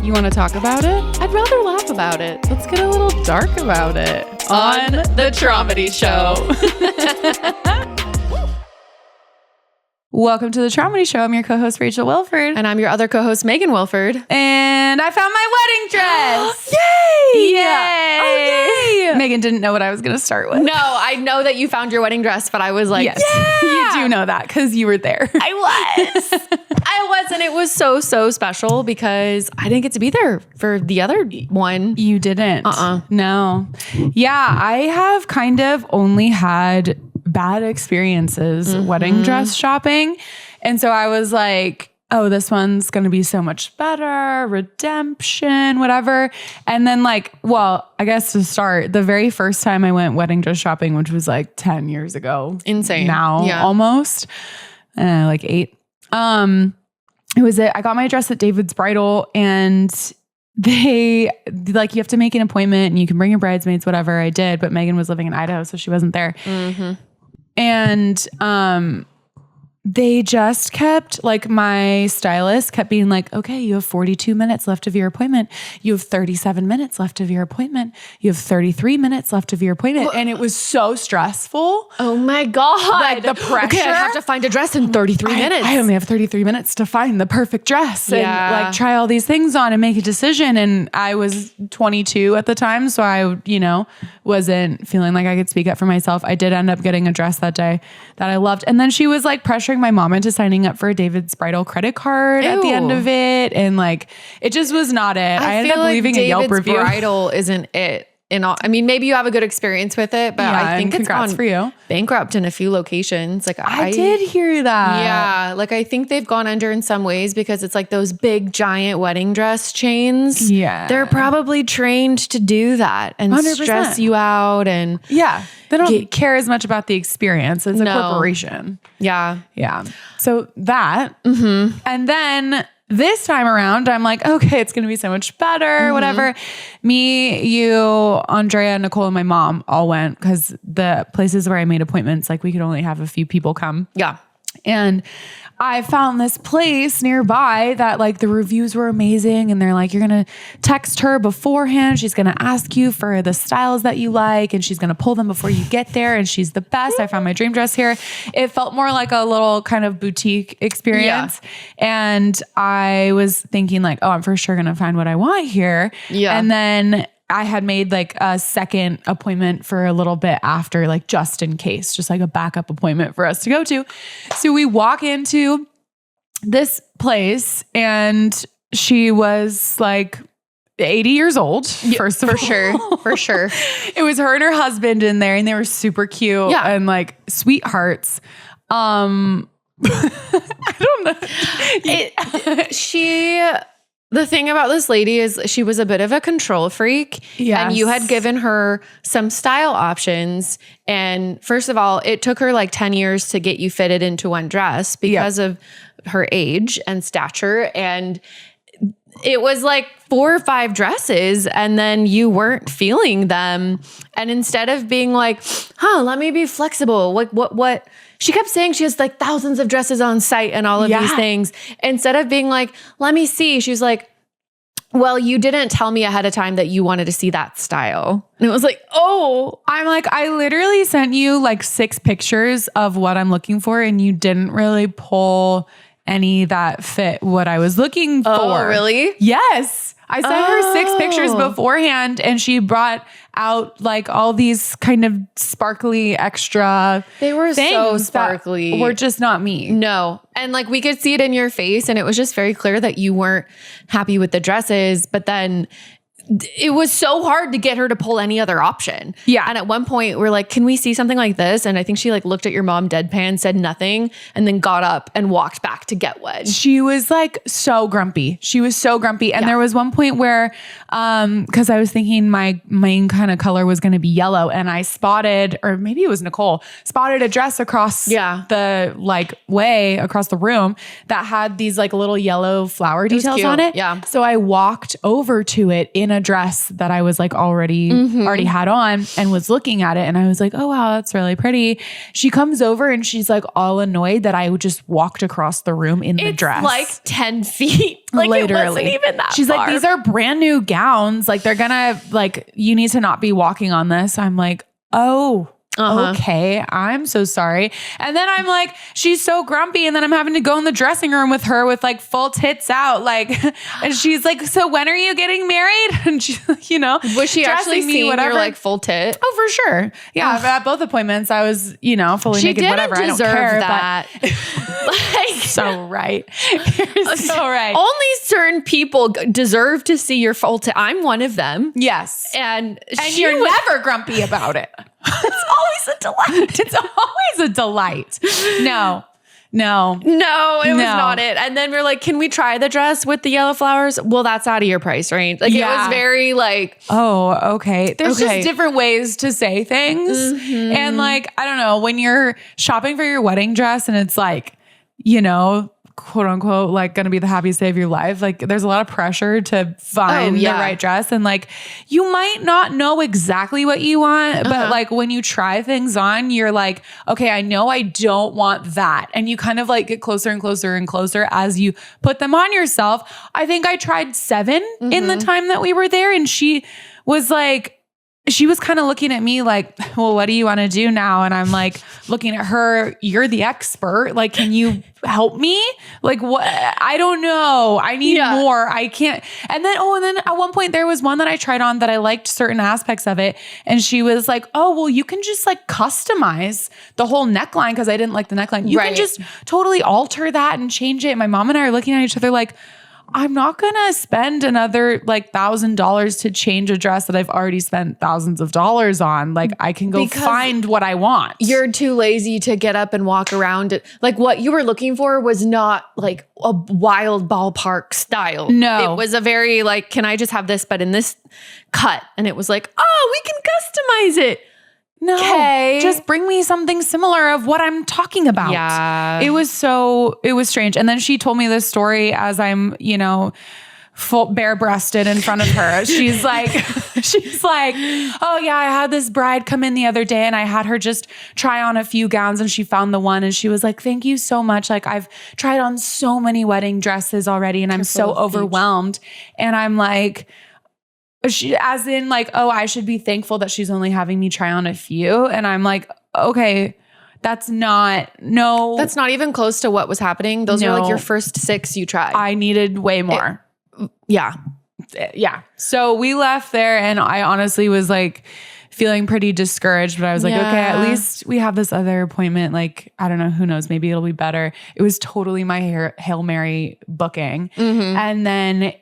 You want to talk about it? I'd rather laugh about it. Let's get a little dark about it. On the Traumedy Show. Welcome to the Traumedy Show. I'm your co-host, Rachel Wilford. And I'm your other co-host, Megan Wilford. And I found my wedding dress. Yay! Yay! Oh, yay! Megan didn't know what I was going to start with. No, I know that you found your wedding dress, but I was like, yes, yeah! You do know that because you were there. I was, and it was so special because I didn't get to be there for the other one. You didn't. No. Yeah, I have kind of only had bad experiences wedding dress shopping. And so I was like, oh, this one's going to be so much better, redemption, whatever. And then I guess to start, the very first time I went wedding dress shopping, which was like 10 years ago. Insane. Now, almost, like 8. I got my dress at David's Bridal, and they you have to make an appointment and you can bring your bridesmaids, whatever. I did, but Megan was living in Idaho, so she wasn't there. And they just kept, my stylist kept being like, okay, you have 42 minutes left of your appointment. You have 37 minutes left of your appointment. You have 33 minutes left of your appointment. And it was so stressful. Oh my God. The pressure. Okay, I have to find a dress in 33 minutes. I only have 33 minutes to find the perfect dress and try all these things on and make a decision. And I was 22 at the time. So I, wasn't feeling like I could speak up for myself. I did end up getting a dress that day that I loved. And then she was pressuring my mom into signing up for a David's Bridal credit card at the end of it. And it just was not it. I ended up leaving a Yelp review. David's Bridal isn't it. Maybe you have a good experience with it, but I think it's gone for you. bankrupt in a few locations. I did hear that. Yeah. I think they've gone under in some ways because it's those big giant wedding dress chains. Yeah. They're probably trained to do that and 100%. stress you out. And yeah, they don't care as much about the experience. It's a corporation. Yeah. Yeah. So that, and then this time around, I'm like, okay, it's going to be so much better, whatever. Me, you, Andrea, Nicole, and my mom all went because the places where I made appointments, we could only have a few people come. Yeah. And I found this place nearby that the reviews were amazing. And they're you're going to text her beforehand. She's going to ask you for the styles that you like, and she's going to pull them before you get there. And she's the best. I found my dream dress here. It felt more like a little kind of boutique experience. Yeah. And I was thinking oh, I'm for sure going to find what I want here. Yeah. And then I had made a second appointment for a little bit after, just in case, just a backup appointment for us to go to. So we walk into this place and she was 80 years old, first of all. For sure. It was her and her husband in there, and they were super cute and sweethearts. I don't know. The thing about this lady is she was a bit of a control freak. Yes. And you had given her some style options. And first of all, it took her 10 years to get you fitted into one dress because of her age and stature. And it was 4 or 5 dresses, and then you weren't feeling them. And instead of being let me be flexible. What? She kept saying she has thousands of dresses on site and all of these things. Instead of being let me see, she was well, you didn't tell me ahead of time that you wanted to see that style. And it was oh, I'm I literally sent you 6 pictures of what I'm looking for, and you didn't really pull any that fit what I was looking for. Oh, really? Yes. I sent her 6 pictures beforehand, and she brought out all these kind of sparkly extra They were so sparkly. That were just not me. No. And we could see it in your face, and it was just very clear that you weren't happy with the dresses, but then it was so hard to get her to pull any other option. Yeah. And at one point we're can we see something like this? And I think she looked at your mom deadpan, said nothing, and then got up and walked back to get one. She was so grumpy. She was so grumpy. And there was one point where, cause I was thinking my main kind of color was going to be yellow, and I spotted, or maybe it was Nicole, spotted a dress across the way across the room that had these little yellow flower details on it. Yeah. So I walked over to it in a dress that I was like already had on and was looking at it. And I was like, oh, wow, that's really pretty. She comes over and she's like all annoyed that I just walked across the room in the dress. Like 10 feet. Like literally. It wasn't even that She's far. like, these are brand new gowns. Like they're gonna like, you need to not be walking on this. I'm like, oh, okay, I'm so sorry. And then I'm like, she's so grumpy. And then I'm having to go in the dressing room with her with like full tits out. Like, and she's like, so when are you getting married? And she, you know, was she actually seeing your like full tit? Oh, for sure. Yeah. At both appointments, I was, you know, fully naked, whatever. I don't care. That. Like, so right. You're so right. Only certain people deserve to see your full tit. I'm one of them. Yes. And you're never grumpy about it. It's always a delight. It's always a delight. No, it was not it. And then we're like, can we try the dress with the yellow flowers? Well, that's out of your price range. Like it was very like, oh, okay. There's just different ways to say things. And like, I don't know, when you're shopping for your wedding dress and it's like, you know, quote unquote, like going to be the happiest day of your life. Like there's a lot of pressure to find the right dress. And like, you might not know exactly what you want, but like when you try things on, you're like, okay, I know I don't want that. And you kind of like get closer and closer and closer as you put them on yourself. I think I tried 7 in the time that we were there. And she was kind of looking at me like, well, what do you want to do now? And I'm like looking at her, you're the expert. Like, can you help me? Like, what? I don't know. I need more. I can't. And then at one point there was one that I tried on that I liked certain aspects of it. And she was like, oh, well, you can just like customize the whole neckline because I didn't like the neckline. You can just totally alter that and change it. And my mom and I are looking at each other like, I'm not going to spend another like $1,000 to change a dress that I've already spent thousands of dollars on. Like I can go find what I want. You're too lazy to get up and walk around it. Like what you were looking for was not like a wild ballpark style. No. It was a very like, can I just have this, but in this cut? And it was like, oh, we can customize it. No, just bring me something similar of what I'm talking about. Yeah. It was strange. And then she told me this story as I'm, you know, full bare-breasted in front of her. She's like, oh yeah, I had this bride come in the other day and I had her just try on a few gowns and she found the one and she was like, thank you so much. Like I've tried on so many wedding dresses already and I'm so overwhelmed. And I'm like, as in like, oh, I should be thankful that she's only having me try on a few. And I'm like, okay, that's not even close to what was happening. Those are like your first 6 you tried. I needed way more. Yeah. So we left there and I honestly was like feeling pretty discouraged, but I was like, okay, at least we have this other appointment. Like, I don't know, who knows, maybe it'll be better. It was totally my Hail Mary booking. And then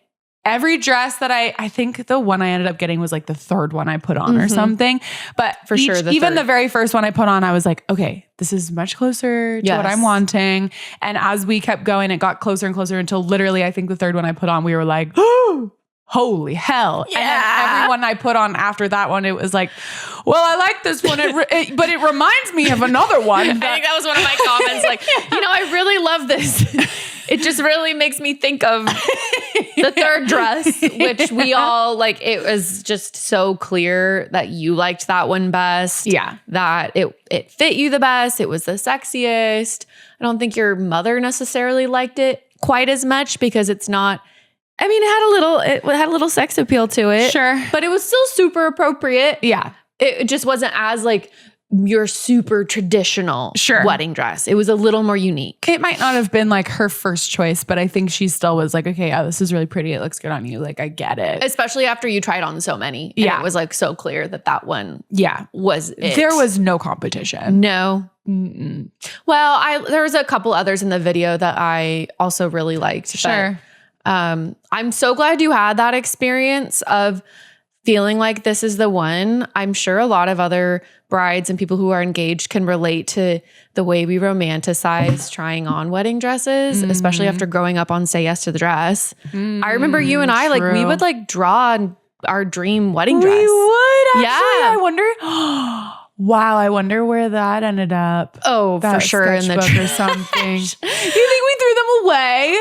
every dress that I think the one I ended up getting was like the 3rd one I put on or something. But for sure, even the very first one I put on, I was like, okay, this is much closer to what I'm wanting. And as we kept going, it got closer and closer until literally, I think the 3rd one I put on, we were like, oh, holy hell. Yeah. And then every one I put on after that one, it was like, well, I like this one, but it reminds me of another one. I think that was one of my comments. Like, you know, I really love this. It just really makes me think of the 3rd dress, which we all like. It was just so clear that you liked that one best. Yeah. That it fit you the best. It was the sexiest. I don't think your mother necessarily liked it quite as much because it's not, I mean, it had a little sex appeal to it. Sure. But it was still super appropriate. Yeah. It just wasn't as like your super traditional wedding dress. It was a little more unique. It might not have been like her first choice, but I think she still was like, okay, yeah, this is really pretty. It looks good on you. Like, I get it. Especially after you tried on so many. And it was like so clear that one was it. There was no competition. No. Mm-mm. Well, there was a couple others in the video that I also really liked. Sure. But, I'm so glad you had that experience of feeling like this is the one. I'm sure a lot of other brides and people who are engaged can relate to the way we romanticize trying on wedding dresses, especially after growing up on Say Yes to the Dress. I remember you and I, like, we would like draw our dream wedding dress. We would actually. Yeah. I wonder. Wow, I wonder where that ended up. Oh, that for sure. In the or something. You think we threw them away?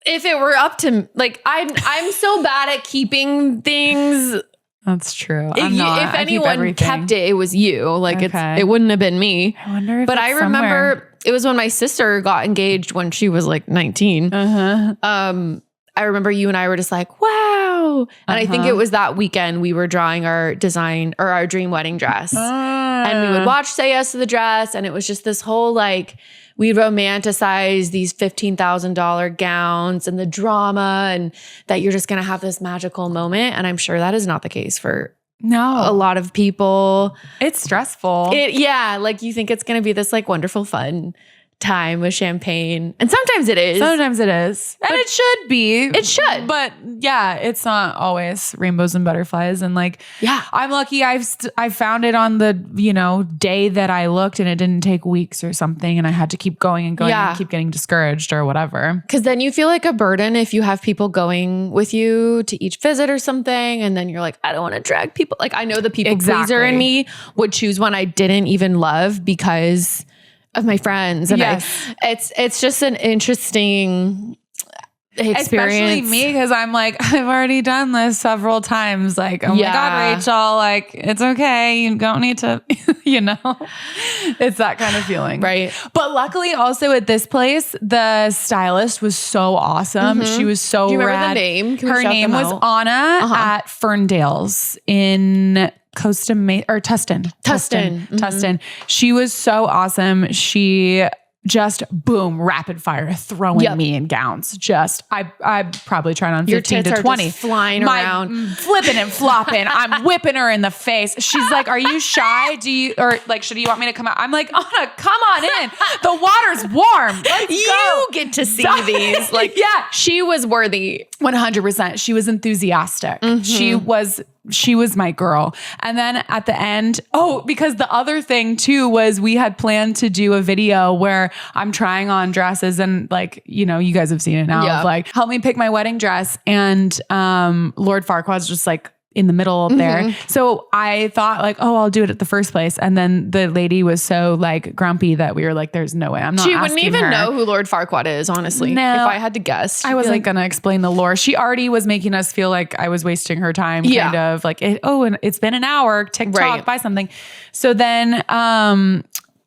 if it were up to like, I'm so bad at keeping things. That's true. If anyone kept it, it was you. Like it wouldn't have been me. I wonder if but I remember somewhere. It was when my sister got engaged when she was like 19. I remember you and I were just like, wow. And I think it was that weekend we were drawing our design or our dream wedding dress. And we would watch Say Yes to the Dress. And it was just this whole like, we romanticize these $15,000 gowns and the drama and that you're just going to have this magical moment. And I'm sure that is not the case for a lot of people. It's stressful. Like you think it's going to be this like wonderful fun time with champagne. And sometimes it is. And it should be. It should. But yeah, it's not always rainbows and butterflies. And like, I'm lucky I found it on the, day that I looked and it didn't take weeks or something. And I had to keep going and going and keep getting discouraged or whatever. Because then you feel like a burden if you have people going with you to each visit or something. And then you're like, I don't want to drag people. Like I know the people pleaser in me would choose one I didn't even love because of my friends. And it's just an interesting experience. Especially me, because I'm like, I've already done this several times. Like, oh my God, Rachel, like, it's okay. You don't need to, it's that kind of feeling. Right. But luckily also at this place, the stylist was so awesome. She was so Do you remember rad. the name? Her name was Anna at Ferndale's in Tustin. Tustin. She was so awesome. She just rapid fire throwing me in gowns. I probably tried on 15 to 20. Just flying around. Flipping and flopping. I'm whipping her in the face. She's like, are you shy? Should you want me to come out? I'm like, Anna, come on in. The water's warm. Let's you go. get to see these. Like, she was worthy. 100%. She was enthusiastic. She was my girl. And then at the end, because the other thing too was we had planned to do a video where I'm trying on dresses and like, you guys have seen it now. Of like, help me pick my wedding dress. And Lord Farquaad's just like in the middle there. So I thought like, I'll do it at the first place. And then the lady was so like grumpy that we were like, there's no way. I'm not She wouldn't even her. know who Lord Farquaad is, honestly. No. If I had to guess. I wasn't going to explain the lore. She already was making us feel like I was wasting her time kind of like, and it's been an hour, TikTok, buy something. So then,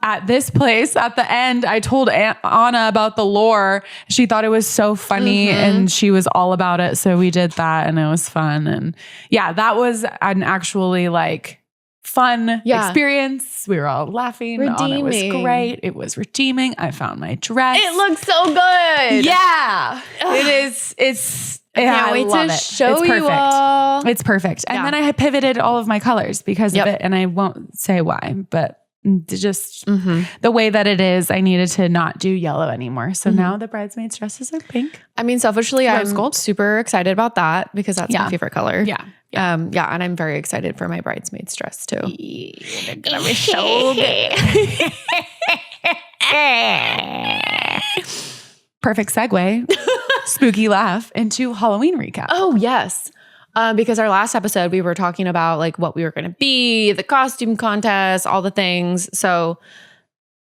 at this place at the end, I told Anna about the lore. She thought it was so funny and she was all about it. So we did that and it was fun. And that was an actually like fun experience. We were all laughing. Anna was great. It was redeeming. I found my dress. It looks so good. Yeah, it is. I can't wait to show you all. It's perfect. And then I had pivoted all of my colors because of it. And I won't say why, but just the way that it is, I needed to not do yellow anymore. So now the bridesmaids dresses are pink. I mean, selfishly, I'm super excited about that because that's my favorite color. And I'm very excited for my bridesmaid's dress too. They're gonna be so good. Perfect segue. Spooky laugh into Halloween recap. Oh yes. Because our last episode, we were talking about like what we were going to be, the costume contest, all the things. So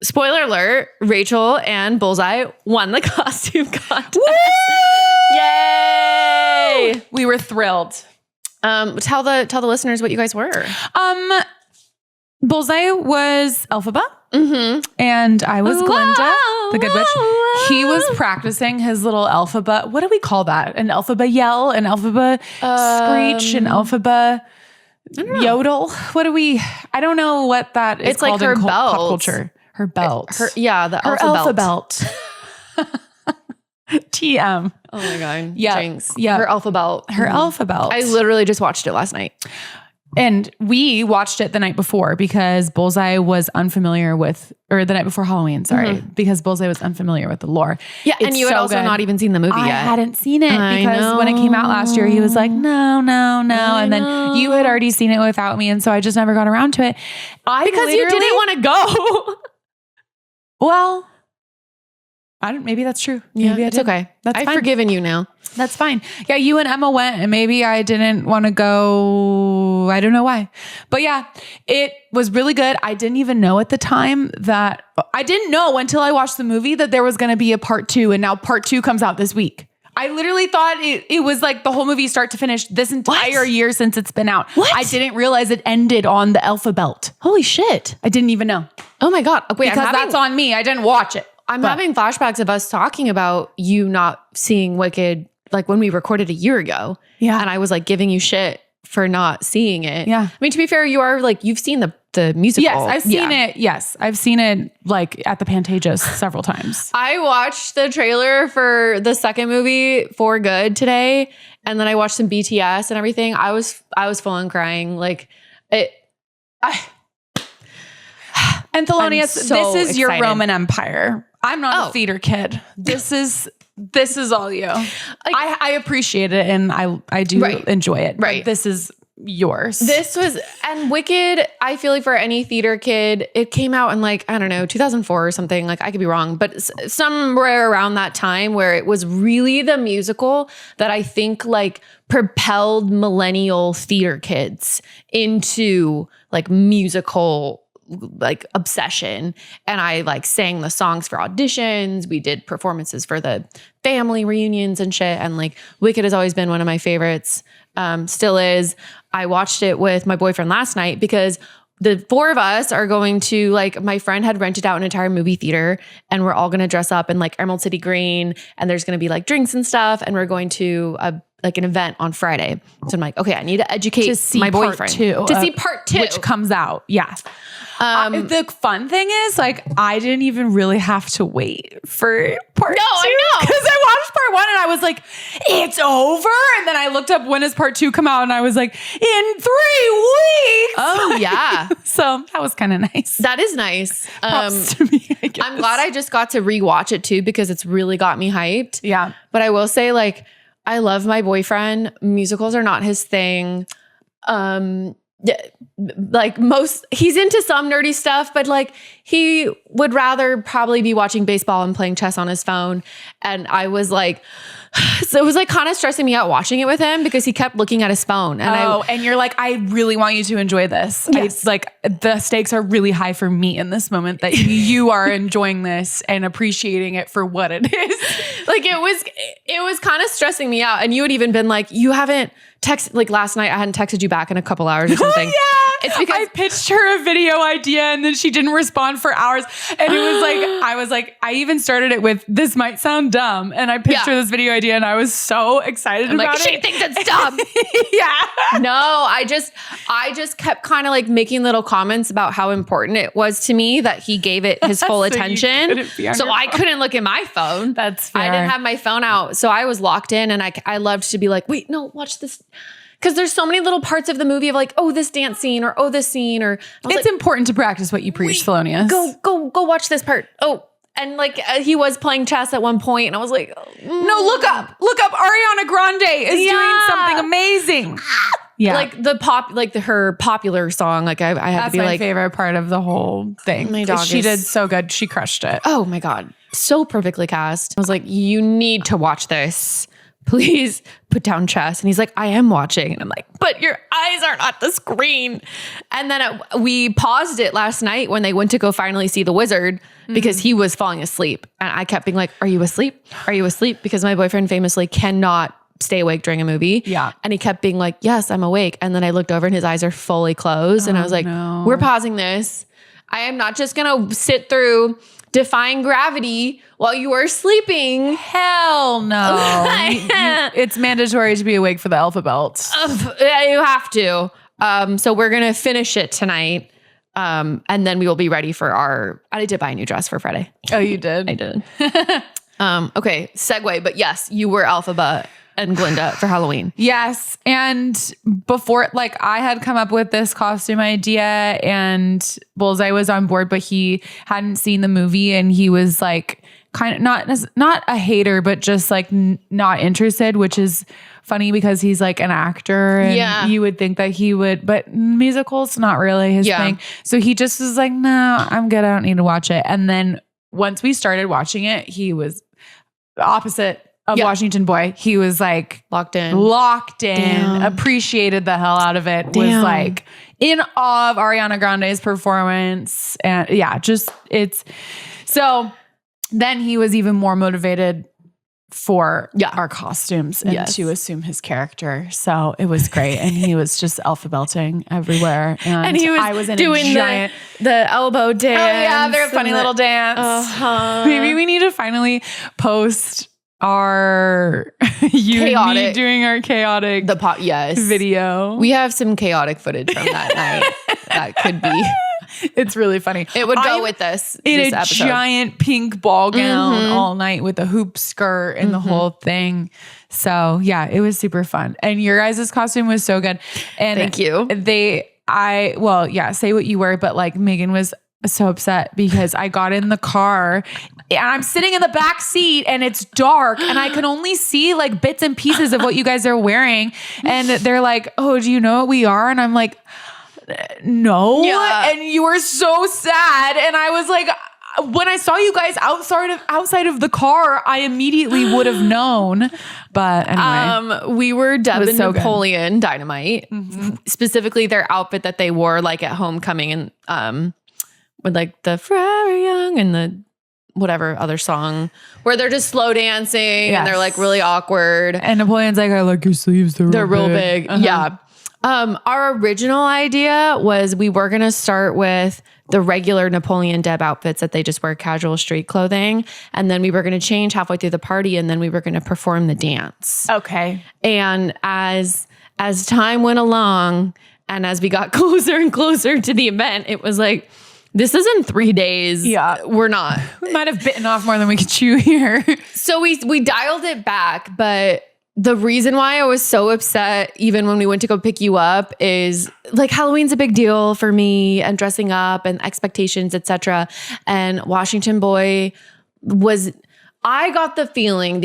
spoiler alert, Rachel and Bullseye won the costume contest. Woo! Yay! We were thrilled. Tell the listeners what you guys were. Bullseye was Elphaba. And I was Glinda, the good witch. He was practicing his little Elphaba. What do we call that? An Elphaba yell, an Elphaba screech, an Elphaba yodel. I don't know what that is. It's called like her belt. Pop culture. Her belt. The Elpha belt. TM. Oh my God. Yeah. Jinx. Yeah. Her Elpha belt. Her Elpha belt. I literally just watched it last night. And we watched it the night before because Bullseye was unfamiliar with, or the night before Halloween, sorry, because Bullseye was unfamiliar with the lore. Yeah, and you had also not even seen the movie yet. I hadn't seen it because when it came out last year, he was like, no. And then you had already seen it without me. And so I just never got around to it. Because you didn't want to go. Well, maybe that's true. Maybe it's okay. I've forgiven you now. That's fine. Yeah, you and Emma went and maybe I didn't want to go. I don't know why. But yeah, it was really good. I didn't even know at the time I didn't know until I watched the movie that there was going to be a part 2 and now part 2 comes out this week. I literally thought it was like the whole movie start to finish this entire year since it's been out. What? I didn't realize it ended on the alpha belt. Holy shit. I didn't even know. Oh my God. Wait, because that's on me. I didn't watch it. I'm having flashbacks of us talking about you not seeing Wicked like when we recorded a year ago. Yeah. And I was like giving you shit for not seeing it. Yeah. I mean, to be fair, you are like, you've seen the musical. Yes, I've seen it. Yes, I've seen it like at the Pantages several times. I watched the trailer for the second movie For Good today, and then I watched some BTS and everything. I was full on crying. Like it. And Thelonious, so this is your excited. Roman Empire. I'm not a theater kid. This is all you. I appreciate it and I do enjoy it. Right. But this is yours. And Wicked, I feel like for any theater kid, it came out in like, I don't know, 2004 or something. Like I could be wrong, but somewhere around that time where it was really the musical that I think like propelled millennial theater kids into like musical like obsession. And I like sang the songs for auditions. We did performances for the family reunions and shit. And like Wicked has always been one of my favorites. Still is. I watched it with my boyfriend last night because the four of us are going to like, my friend had rented out an entire movie theater and we're all going to dress up in like Emerald City Green and there's going to be like drinks and stuff. And we're going to like an event on Friday. So I'm like, okay, I need to educate my boyfriend to see part 2, which comes out. Yeah. The fun thing is like, I didn't even really have to wait for part 2. I know. Because I watched part 1 and I was like, it's over. And then I looked up when does part 2 come out and I was like, in 3 weeks. Oh yeah. So that was kind of nice. That is nice. Props to me, I guess. I'm glad I just got to rewatch it too, because it's really got me hyped. Yeah. But I will say like, I love my boyfriend. Musicals are not his thing. Like he's into some nerdy stuff, but like he would rather probably be watching baseball and playing chess on his phone. And I was like, so it was like kind of stressing me out watching it with him because he kept looking at his phone. And and you're like, I really want you to enjoy this. Yes. Like the stakes are really high for me in this moment that you are enjoying this and appreciating it for what it is. Like it was kind of stressing me out. And you had even been like, you haven't texted, like last night I hadn't texted you back in a couple hours or something. Yeah. It's because I pitched her a video idea and then she didn't respond for hours. And I was like, I even started it with, this might sound dumb. And I pitched her this video idea and I was so excited about it. She thinks it's dumb. Yeah. No, I just kept kind of like making little comments about how important it was to me that he gave it his full attention. So I couldn't look at my phone. That's fair. I didn't have my phone out. So I was locked in and I loved to be like, wait, no, watch this. Because there's so many little parts of the movie of like, oh, this dance scene or oh, this scene or it's important to practice what you preach, Thelonious. Go watch this part. Oh, and like he was playing chess at one point, and I was like, no, look up, Ariana Grande is doing something amazing. Yeah, like her popular song. Like I had to be my favorite part of the whole thing. My dog she did so good. She crushed it. Oh my God, so perfectly cast. I was like, you need to watch this. Please put down chess. And he's like, I am watching. And I'm like, but your eyes aren't at the screen. And then we paused it last night when they went to go finally see The Wizard because he was falling asleep. And I kept being like, are you asleep? Are you asleep? Because my boyfriend famously cannot stay awake during a movie. Yeah. And he kept being like, yes, I'm awake. And then I looked over and his eyes are fully closed. And I was like, we're pausing this. I am not just going to sit through Defying Gravity while you are sleeping. Hell no. It's mandatory to be awake for the alpha belt. You have to. So we're going to finish it tonight. And then we will be ready for I did buy a new dress for Friday. Oh, you did? I did. Okay, segue. But yes, you were Elphaba and Glinda for Halloween. Yes. And before, like I had come up with this costume idea and Bullseye was on board, but he hadn't seen the movie and he was like kind of not a hater, but just like not interested, which is funny because he's like an actor and you would think that he would, but musicals, not really his thing. So he just was like, no, I'm good. I don't need to watch it. And then once we started watching it, he was the opposite of Washington Boy. He was like locked in, Damn. Appreciated the hell out of it. Damn. Was like in awe of Ariana Grande's performance. And yeah, just so then he was even more motivated for our costumes and to assume his character. So it was great. And he was just alpha belting everywhere. And he was, I was in doing a giant the elbow dance. Oh yeah, they're a funny little dance. Maybe we need to finally post our chaotic doing our chaotic video. We have some chaotic footage from that night. That could be. It's really funny. It would go with this in a episode. Giant pink ball gown all night with a hoop skirt and the whole thing. So yeah, it was super fun. And your guys' costume was so good. And thank you. Say what you were, but like Megan was so upset because I got in the car and I'm sitting in the back seat and it's dark and I can only see like bits and pieces of what you guys are wearing. And they're like, "Oh, do you know what we are?" And I'm like, "No." Yeah. And you were so sad. And I was like, when I saw you guys outside of the car, I immediately would have known. But anyway, we were dubbed Napoleon Dynamite, specifically their outfit that they wore like at homecoming and with like the Forever Young and the whatever other song where they're just slow dancing and they're like really awkward. And Napoleon's like, "I like your sleeves. They're real big." Yeah. Our original idea was we were going to start with the regular Napoleon Deb outfits that they just wear, casual street clothing. And then we were going to change halfway through the party and then we were going to perform the dance. Okay. And as time went along and as we got closer and closer to the event, it was like, this is in 3 days. Yeah. We're not. We might have bitten off more than we could chew here. So we dialed it back, but the reason why I was so upset, even when we went to go pick you up, is like Halloween's a big deal for me and dressing up and expectations, etc. And Washington Boy I got the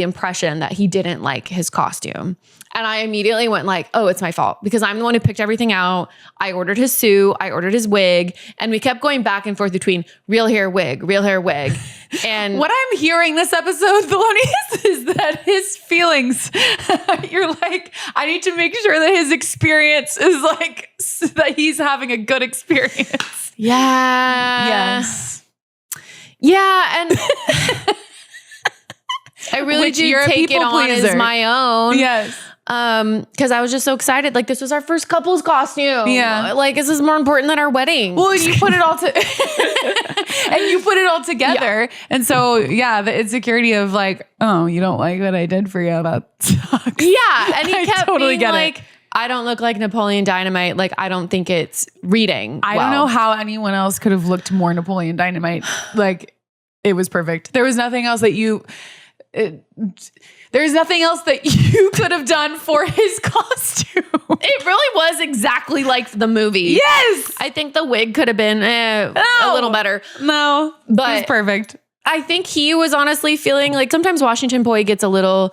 impression that he didn't like his costume. And I immediately went like, oh, it's my fault because I'm the one who picked everything out. I ordered his suit. I ordered his wig. And we kept going back and forth between real hair wig. And what I'm hearing this episode, Thelonious, is that his feelings, you're like, I need to make sure that his experience is like, that he's having a good experience. Yeah. Yes. Yeah. And I really do take it on as my own. Yes. Because I was just so excited. Like, this was our first couple's costume. Yeah. Like, this is more important than our wedding. Well, and you put it all together. Yeah. And so, yeah, the insecurity of like, oh, you don't like what I did for you. That sucks. Yeah. And he kept totally being like, I don't look like Napoleon Dynamite. Like, I don't think it's reading. I don't know how anyone else could have looked more Napoleon Dynamite. Like, it was perfect. There was nothing else that there's nothing else that you could have done for his costume. It really was exactly like the movie. Yes. I think the wig could have been a little better. No, but it was perfect. I think he was honestly feeling like sometimes Washington Boy gets a little,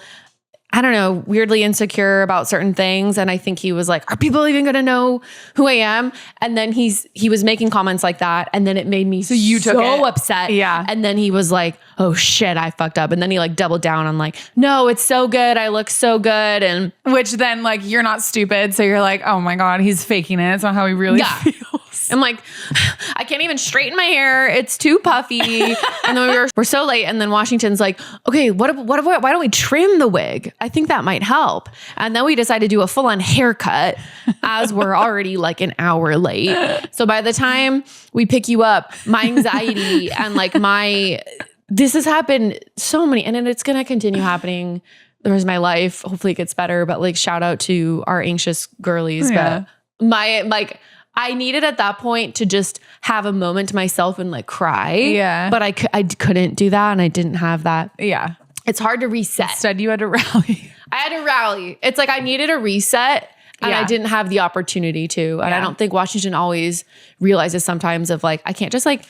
I don't know, weirdly insecure about certain things. And I think he was like, are people even going to know who I am? And then he was making comments like that. And then it made me so upset. Yeah. And then he was like, oh shit, I fucked up. And then he like doubled down on like, no, it's so good. I look so good. And which then like, you're not stupid. So you're like, oh my God, he's faking it. It's not how he really feels. I'm like, I can't even straighten my hair. It's too puffy. And then we're so late. And then Washington's like, okay, why don't we trim the wig? I think that might help. And then we decided to do a full-on haircut as we're already like an hour late. So by the time we pick you up, my anxiety and like this has happened so many, and then it's going to continue happening the rest of my life. Hopefully it gets better, but like shout out to our anxious girlies. Yeah. But I needed at that point to just have a moment to myself and like cry. Yeah. But I couldn't do that. And I didn't have that. Yeah. It's hard to reset. Instead, you had to rally. I had to rally. It's like I needed a reset and I didn't have the opportunity to. And I don't think Washington always realizes sometimes of like, I can't just like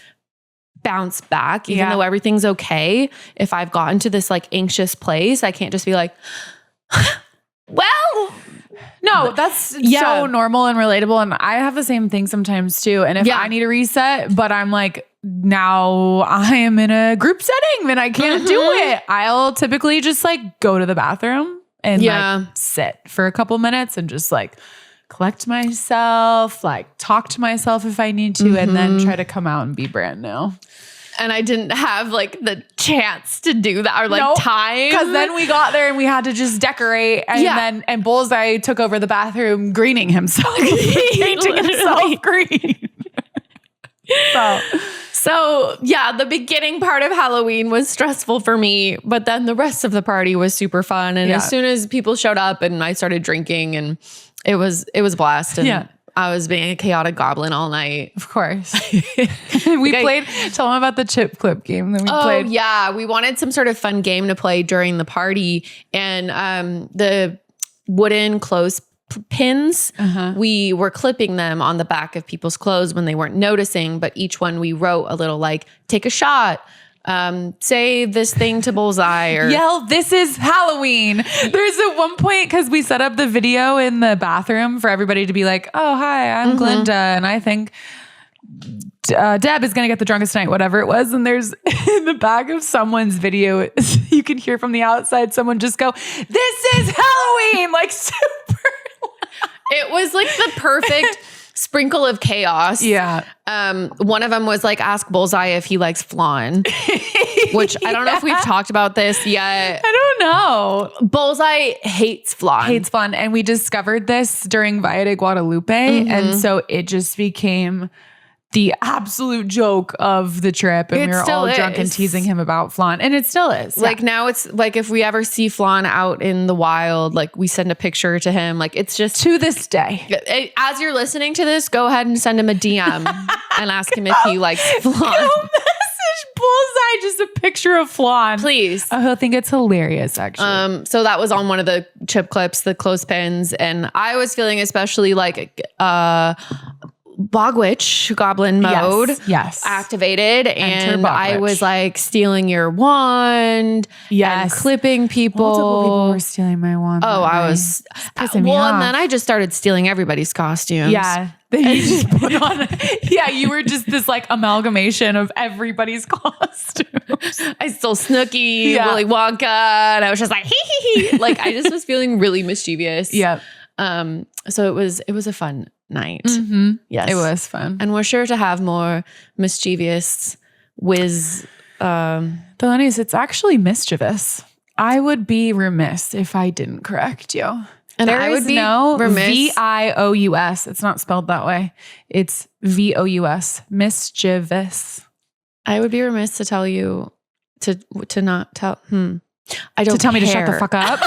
bounce back, even though everything's okay. If I've gotten to this like anxious place, I can't just be like, well... No, that's so normal and relatable. And I have the same thing sometimes too. And if I need a reset, but I'm like, now I am in a group setting, then I can't do it. I'll typically just like go to the bathroom and like sit for a couple minutes and just like collect myself, like talk to myself if I need to, and then try to come out and be brand new. And I didn't have like the chance to do that or like time. Because then we got there and we had to just decorate. And Bullseye took over the bathroom greening himself. Painting himself green. So yeah, the beginning part of Halloween was stressful for me, but then the rest of the party was super fun. And as soon as people showed up and I started drinking, and it was a blast. And I was being a chaotic goblin all night. Of course. We played, tell them about the chip clip game that we played. Yeah. We wanted some sort of fun game to play during the party. And the wooden clothespins, we were clipping them on the back of people's clothes when they weren't noticing. But each one we wrote a little like, take a shot. Say this thing to Bullseye, or yell, this is Halloween. There's at one point, because we set up the video in the bathroom for everybody to be like, oh, hi, I'm Glinda, and I think Deb is going to get the drunkest tonight, whatever it was. And there's in the back of someone's video, you can hear from the outside someone just go, this is Halloween, like super loud. It was like the perfect sprinkle of chaos. Yeah. One of them was like, ask Bullseye if he likes flan, which I don't know if we've talked about this yet. I don't know. Bullseye hates flan. And we discovered this during Via de Guadalupe. And so it just became the absolute joke of the trip. And we were all drunk and teasing him about flan. And it still is. Like now it's like if we ever see flan out in the wild, like we send a picture to him. Like it's just to this day. As you're listening to this, go ahead and send him a DM and ask him if he likes flan. Message Bullseye just a picture of flan. Please. Oh, he'll think it's hilarious, actually. So that was on one of the chip clips, the clothespins. And I was feeling especially like Bog Witch goblin mode activated, and I was like stealing your wand and clipping people. Multiple people were stealing my wand. Oh, I was pissing me off. And then I just started stealing everybody's costumes. Yeah. You just put on you were just this like amalgamation of everybody's costumes. I stole Snooki, Willy Wonka, and I was just like hee. Like I just was feeling really mischievous. Yeah. So it was a fun night. Yes, it was fun, and we're sure to have more mischievous whiz. Thelonious, it's actually mischievous. I would be remiss if I didn't correct you. And I would be remiss. VIOUS. It's not spelled that way. It's VOUS. Mischievous. I would be remiss to tell you to not tell. I don't to tell care. Me to shut the fuck up.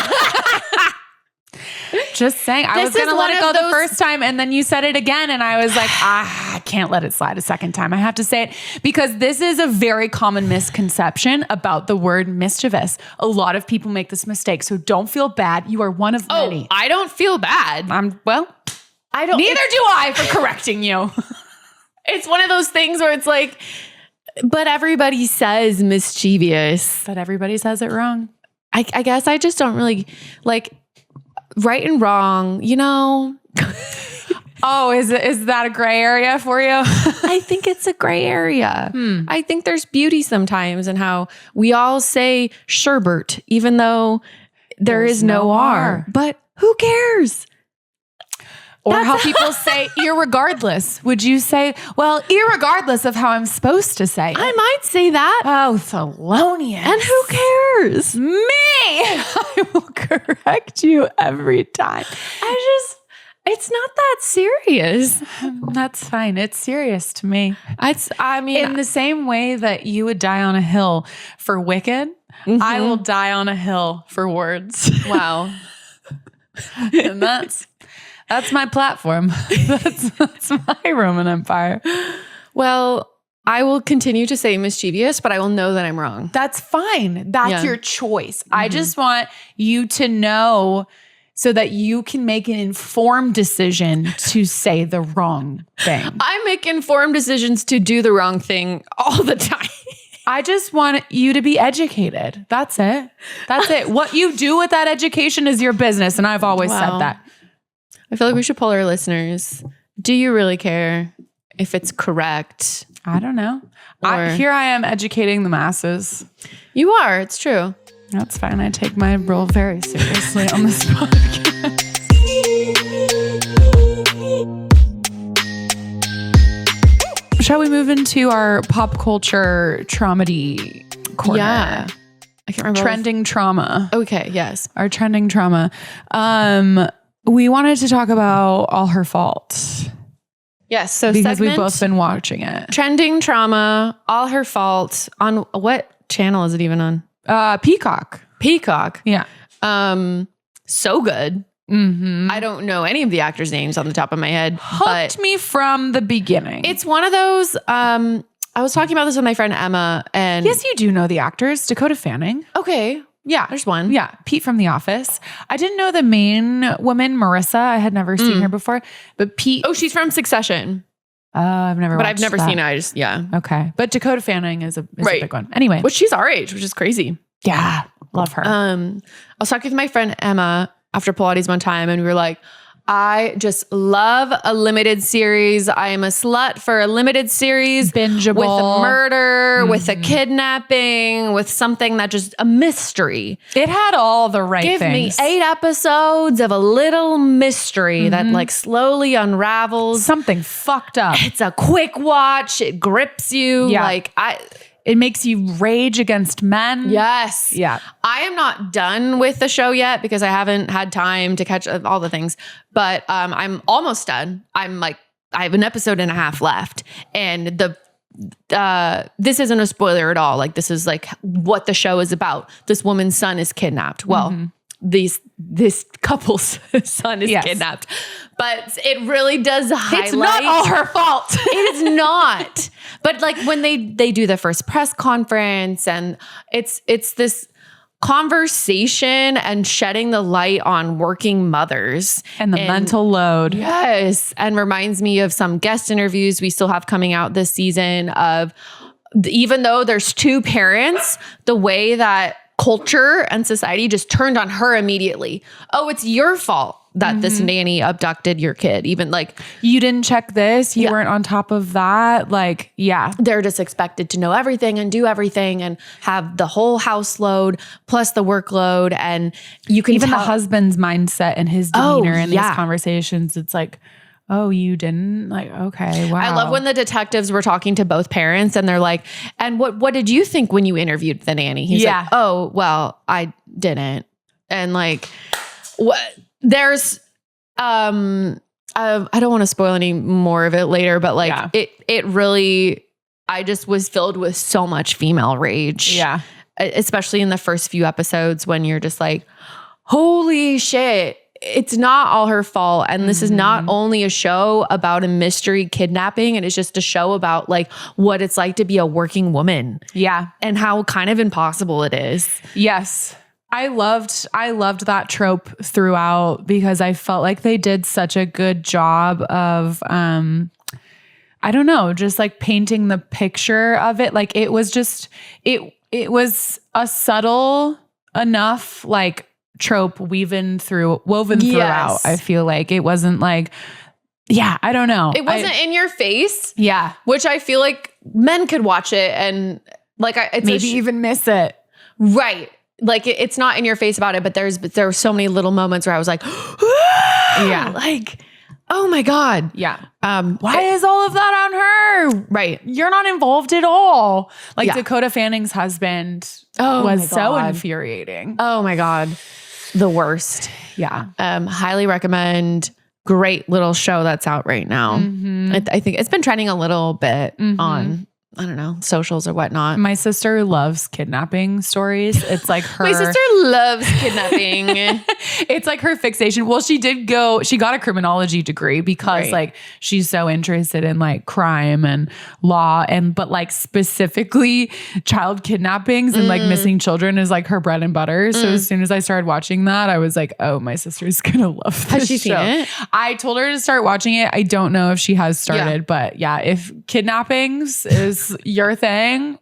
Just saying. I was going to let it go the first time, and then you said it again, and I was like, I can't let it slide a second time. I have to say it because this is a very common misconception about the word mischievous. A lot of people make this mistake, so don't feel bad. You are one of many. I don't feel bad. I don't. Neither do I for correcting you. It's one of those things where it's like, but everybody says mischievous. But everybody says it wrong. I guess I just don't really like. Right and wrong, you know. Oh, is that a gray area for you? I think it's a gray area. I think there's beauty sometimes in how we all say sherbert, even though there's no R. But who cares? Or how people say irregardless. Would you say, well, irregardless of how I'm supposed to say it? I might say that. Oh, Thelonious. And who cares? Me. I will correct you every time. It's not that serious. That's fine. It's serious to me. I mean, in the same way that you would die on a hill for Wicked, I will die on a hill for words. Wow. And that's my platform. That's my Roman Empire. Well, I will continue to say mischievous, but I will know that I'm wrong. That's fine. That's your choice. I just want you to know so that you can make an informed decision to say the wrong thing. I make informed decisions to do the wrong thing all the time. I just want you to be educated. That's it. That's it. What you do with that education is your business. And I've always said that. I feel like we should poll our listeners. Do you really care if it's correct? I don't know. Here I am educating the masses. You are. It's true. That's fine. I take my role very seriously on this podcast. Shall we move into our pop culture traumedy corner. Yeah. I can't remember. Trending trauma. Okay, yes. Our trending trauma. We wanted to talk about All Her Fault. Yes, so because we've both been watching it. Trending trauma, All Her Fault. On what channel is it even on? Peacock. Peacock. Yeah. So good. Mm-hmm. I don't know any of the actors' names on the top of my head. Hooked me from the beginning. It's one of those. I was talking about this with my friend Emma, and yes, you do know the actors. Dakota Fanning. Okay. Yeah. There's one. Yeah. Pete from The Office. I didn't know the main woman, Marissa. I had never seen her before. But Pete. Oh, she's from Succession. I've never But I've never that. seen it. I just, yeah. Okay. But Dakota Fanning is a big one. Anyway. Which she's our age, which is crazy. Yeah. Love her. I was talking with my friend Emma after Pilates one time, and we were like, I just love a limited series. I am a slut for a limited series. Bingeable. With a murder, with a kidnapping, with something that just a mystery. It had all the right things. Give me 8 episodes of a little mystery that like slowly unravels. Something fucked up. It's a quick watch. It grips you. Yeah. It makes you rage against men. Yes. Yeah. I am not done with the show yet because I haven't had time to catch all the things, but I'm almost done. I have an episode and a half left, and this isn't a spoiler at all. Like, this is like what the show is about. This woman's son is kidnapped. Well, this couple's son is kidnapped, but it really does highlight. It's not all her fault. It is not. But like when they do the first press conference, and it's this conversation and shedding the light on working mothers and the mental load. Yes. And reminds me of some guest interviews we still have coming out this season of, even though there's 2 parents, the way that culture and society just turned on her immediately. Oh, it's your fault that this nanny abducted your kid. Even like, you didn't check this. You weren't on top of that. Like, yeah. They're just expected to know everything and do everything and have the whole house load plus the workload. And you can even the husband's mindset and his demeanor in these conversations. It's like, oh, you didn't? Like, okay, wow. I love when the detectives were talking to both parents and they're like, and what did you think when you interviewed the nanny? He's like, oh, well, I didn't. And like, what? There's, I don't want to spoil any more of it later, but like it really, I just was filled with so much female rage. Yeah. Especially in the first few episodes when you're just like, holy shit, it's not all her fault. And this is not only a show about a mystery kidnapping. It is just a show about like what it's like to be a working woman. Yeah. And how kind of impossible it is. Yes. I loved that trope throughout because I felt like they did such a good job of, I don't know, just like painting the picture of it. Like it was just, it was a subtle enough like trope woven throughout. I feel like it wasn't like, I don't know. It wasn't in your face. Yeah. Which I feel like men could watch it and like, it's maybe even miss it. Right. Like it's not in your face about it, but there were so many little moments where I was like, like, oh my God. Yeah. Why is all of that on her? Right. You're not involved at all. Like Dakota Fanning's husband was so infuriating. Oh my God. The worst. Yeah. Highly recommend. Great little show that's out right now. I think it's been trending a little bit on, I don't know, socials or whatnot. My sister loves kidnapping stories. It's like her. My sister loves kidnapping. It's like her fixation. Well, she got a criminology degree because like she's so interested in like crime and law but like specifically child kidnappings and like missing children is like her bread and butter. So as soon as I started watching that, I was like, oh, my sister's gonna love this Has she show. seen it? I told her to start watching it. I don't know if she has started, but if kidnappings is your thing,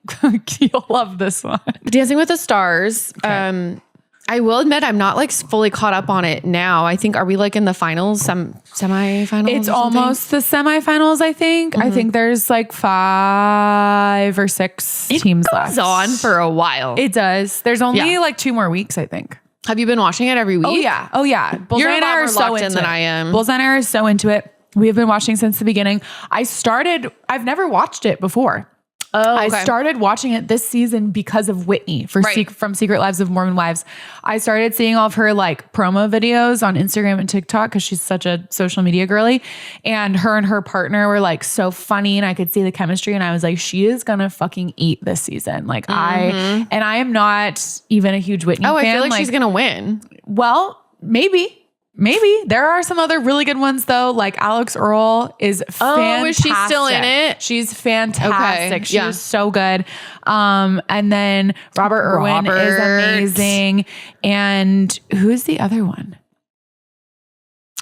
you'll love this one. Dancing with the Stars. Okay. I will admit I'm not like fully caught up on it now. I think, are we like in the finals, semifinals? It's almost the semifinals, I think. I think there's like 5 or 6 teams left. It goes on for a while. It does. There's only like 2 more weeks, I think. Have you been watching it every week? Oh yeah. Bullseye You're and I are more so locked into in than it. I am. Bullseye and I are so into it. We have been watching since the beginning. I've never watched it before. Oh, okay. I started watching it this season because of Whitney from Secret Lives of Mormon Wives. I started seeing all of her like promo videos on Instagram and TikTok because she's such a social media girly. And her partner were like so funny and I could see the chemistry. And I was like, she is going to fucking eat this season. Like I am not even a huge Whitney fan. I feel like she's going to win. Well, maybe. There are some other really good ones though. Like Alex Earl is fantastic. Oh, is she still in it? She's fantastic. Okay. She is so good. And then Robert Irwin is amazing. And who's the other one?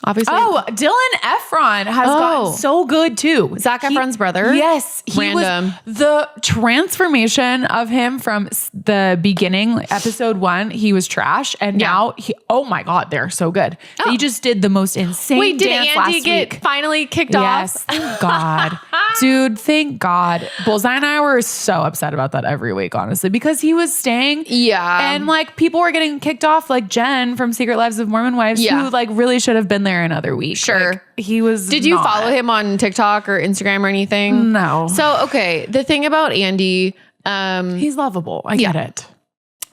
Obviously. Oh, Dylan Efron has gotten so good too. Zac Efron's brother? Yes. Random. The transformation of him from the beginning, episode 1, he was trash. And now oh my God, they're so good. He just did the most insane dance last week. Did Andy get finally kicked off? Yes. Thank God. Dude, thank God. Bullseye and I were so upset about that every week, honestly, because he was staying. Yeah. And like people were getting kicked off, like Jen from Secret Lives of Mormon Wives, who like really should have been there another week. Sure. Like, he was. Did you follow him on TikTok or Instagram or anything? No. So, okay. The thing about Andy, he's lovable. I get it.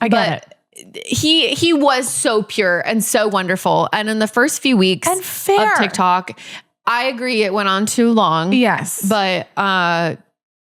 I get it. He was so pure and so wonderful. And in the first few weeks and fair. of TikTok, I agree it went on too long. Yes. But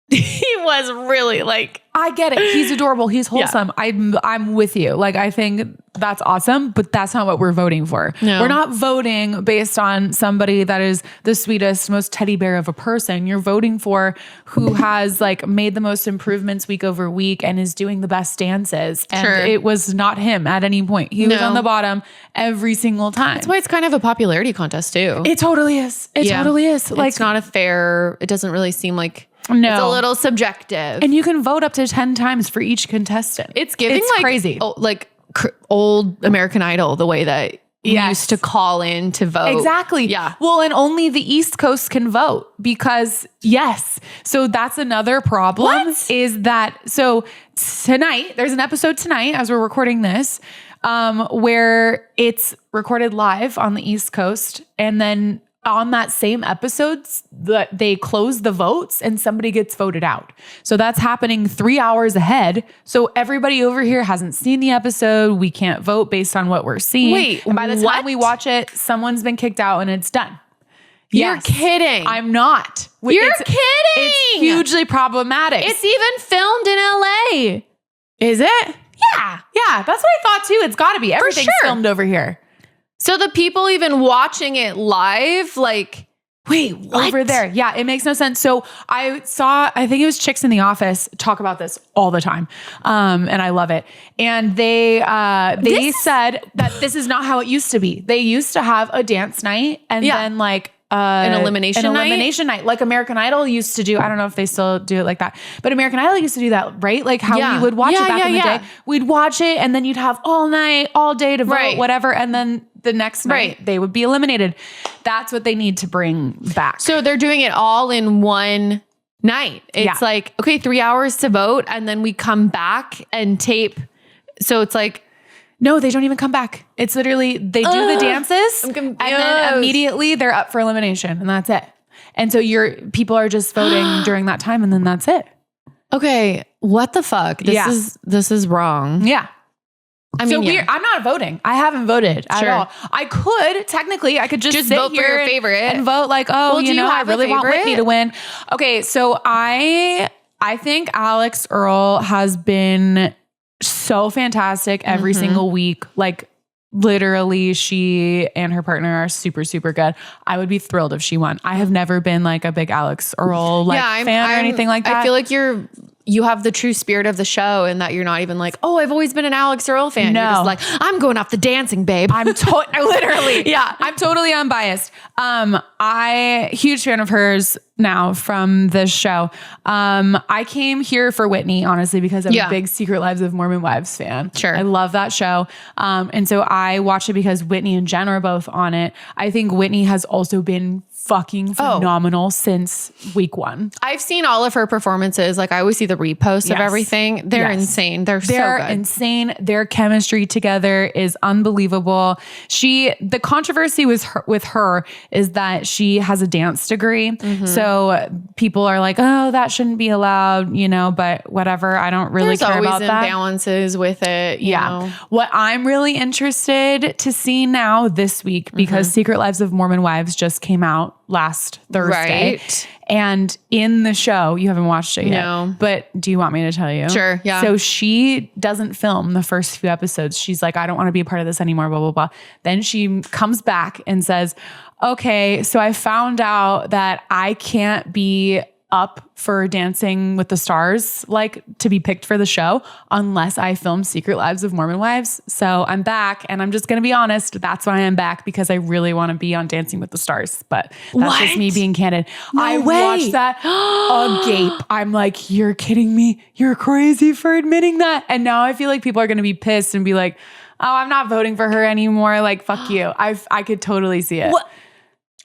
he was really like, I get it. He's adorable. He's wholesome. Yeah. I'm with you. Like, I think that's awesome, but that's not what we're voting for. No. We're not voting based on somebody that is the sweetest, most teddy bear of a person. You're voting for who has like made the most improvements week over week and is doing the best dances. And it was not him at any point. He was on the bottom every single time. That's why it's kind of a popularity contest too. It totally is. It totally is. Like, it's not a fair, it doesn't really seem like, no. It's a little subjective. And you can vote up to 10 times for each contestant. It's giving like crazy. Old American Idol, the way that you used to call in to vote. Exactly. Yeah. Well, and only the East Coast can vote because So that's another problem is that, so tonight, there's an episode tonight as we're recording this, where it's recorded live on the East Coast. And then on that same episode, they close the votes and somebody gets voted out. So that's happening 3 hours ahead. So everybody over here hasn't seen the episode. We can't vote based on what we're seeing. Wait, and by the time we watch it, someone's been kicked out and it's done. You're kidding. I'm not. You're kidding. It's hugely problematic. It's even filmed in LA. Is it? Yeah. Yeah, that's what I thought too. It's got to be. Everything's filmed over here. So the people even watching it live, like, wait, what? Over there. Yeah, it makes no sense. So I think it was Chicks in the Office talk about this all the time. And I love it. And they said that this is not how it used to be. They used to have a dance night and then like an elimination night, like American Idol used to do. I don't know if they still do it like that, but American Idol used to do that, right? Like how we would watch it back in the day. We'd watch it and then you'd have all night, all day to vote, whatever. And then the next night they would be eliminated. That's what they need to bring back. So they're doing it all in one night. It's like, okay, 3 hours to vote. And then we come back and tape. So it's like, no, they don't even come back. It's literally, they do the dances and then immediately they're up for elimination and that's it. And so people are just voting during that time and then that's it. Okay. What the fuck? This is wrong. Yeah. I mean, I'm not voting. I haven't voted at all. I could just sit vote here for your favorite and vote like, I really want Whitney to win. Okay. So I think Alex Earl has been so fantastic every single week. Like literally she and her partner are super, super good. I would be thrilled if she won. I have never been like a big Alex Earl fan or anything like that. I feel like you have the true spirit of the show and that you're not even like, oh, I've always been an Alex Earl fan. No. You're just like, I'm going off the dancing, babe. I'm literally, I'm totally unbiased. Huge fan of hers now from this show. I came here for Whitney, honestly, because I'm a big Secret Lives of Mormon Wives fan. Sure. I love that show. And so I watched it because Whitney and Jen are both on it. I think Whitney has also been fucking phenomenal since week 1. I've seen all of her performances. Like I always see the reposts of everything. They're insane. They're so good. Insane. Their chemistry together is unbelievable. The controversy with her is that she has a dance degree. So people are like, oh, that shouldn't be allowed, but whatever. I don't really care about that. There's always imbalances with it. You know? What I'm really interested to see now this week, because Secret Lives of Mormon Wives just came out last Thursday. Right. And in the show, you haven't watched it No. yet, but do you want me to tell you? Sure. Yeah. So she doesn't film the first few episodes. She's like, I don't want to be a part of this anymore, blah, blah, blah. Then she comes back and says, okay, so I found out that I can't be up for Dancing with the Stars, like to be picked for the show, unless I film Secret Lives of Mormon Wives. So I'm back, and I'm just going to be honest. That's why I'm back, because I really want to be on Dancing with the Stars. But that's just me being candid. I watched that agape. I'm like, you're kidding me. You're crazy for admitting that. And now I feel like people are going to be pissed and be like, oh, I'm not voting for her anymore. Like, fuck you. I could totally see it. What?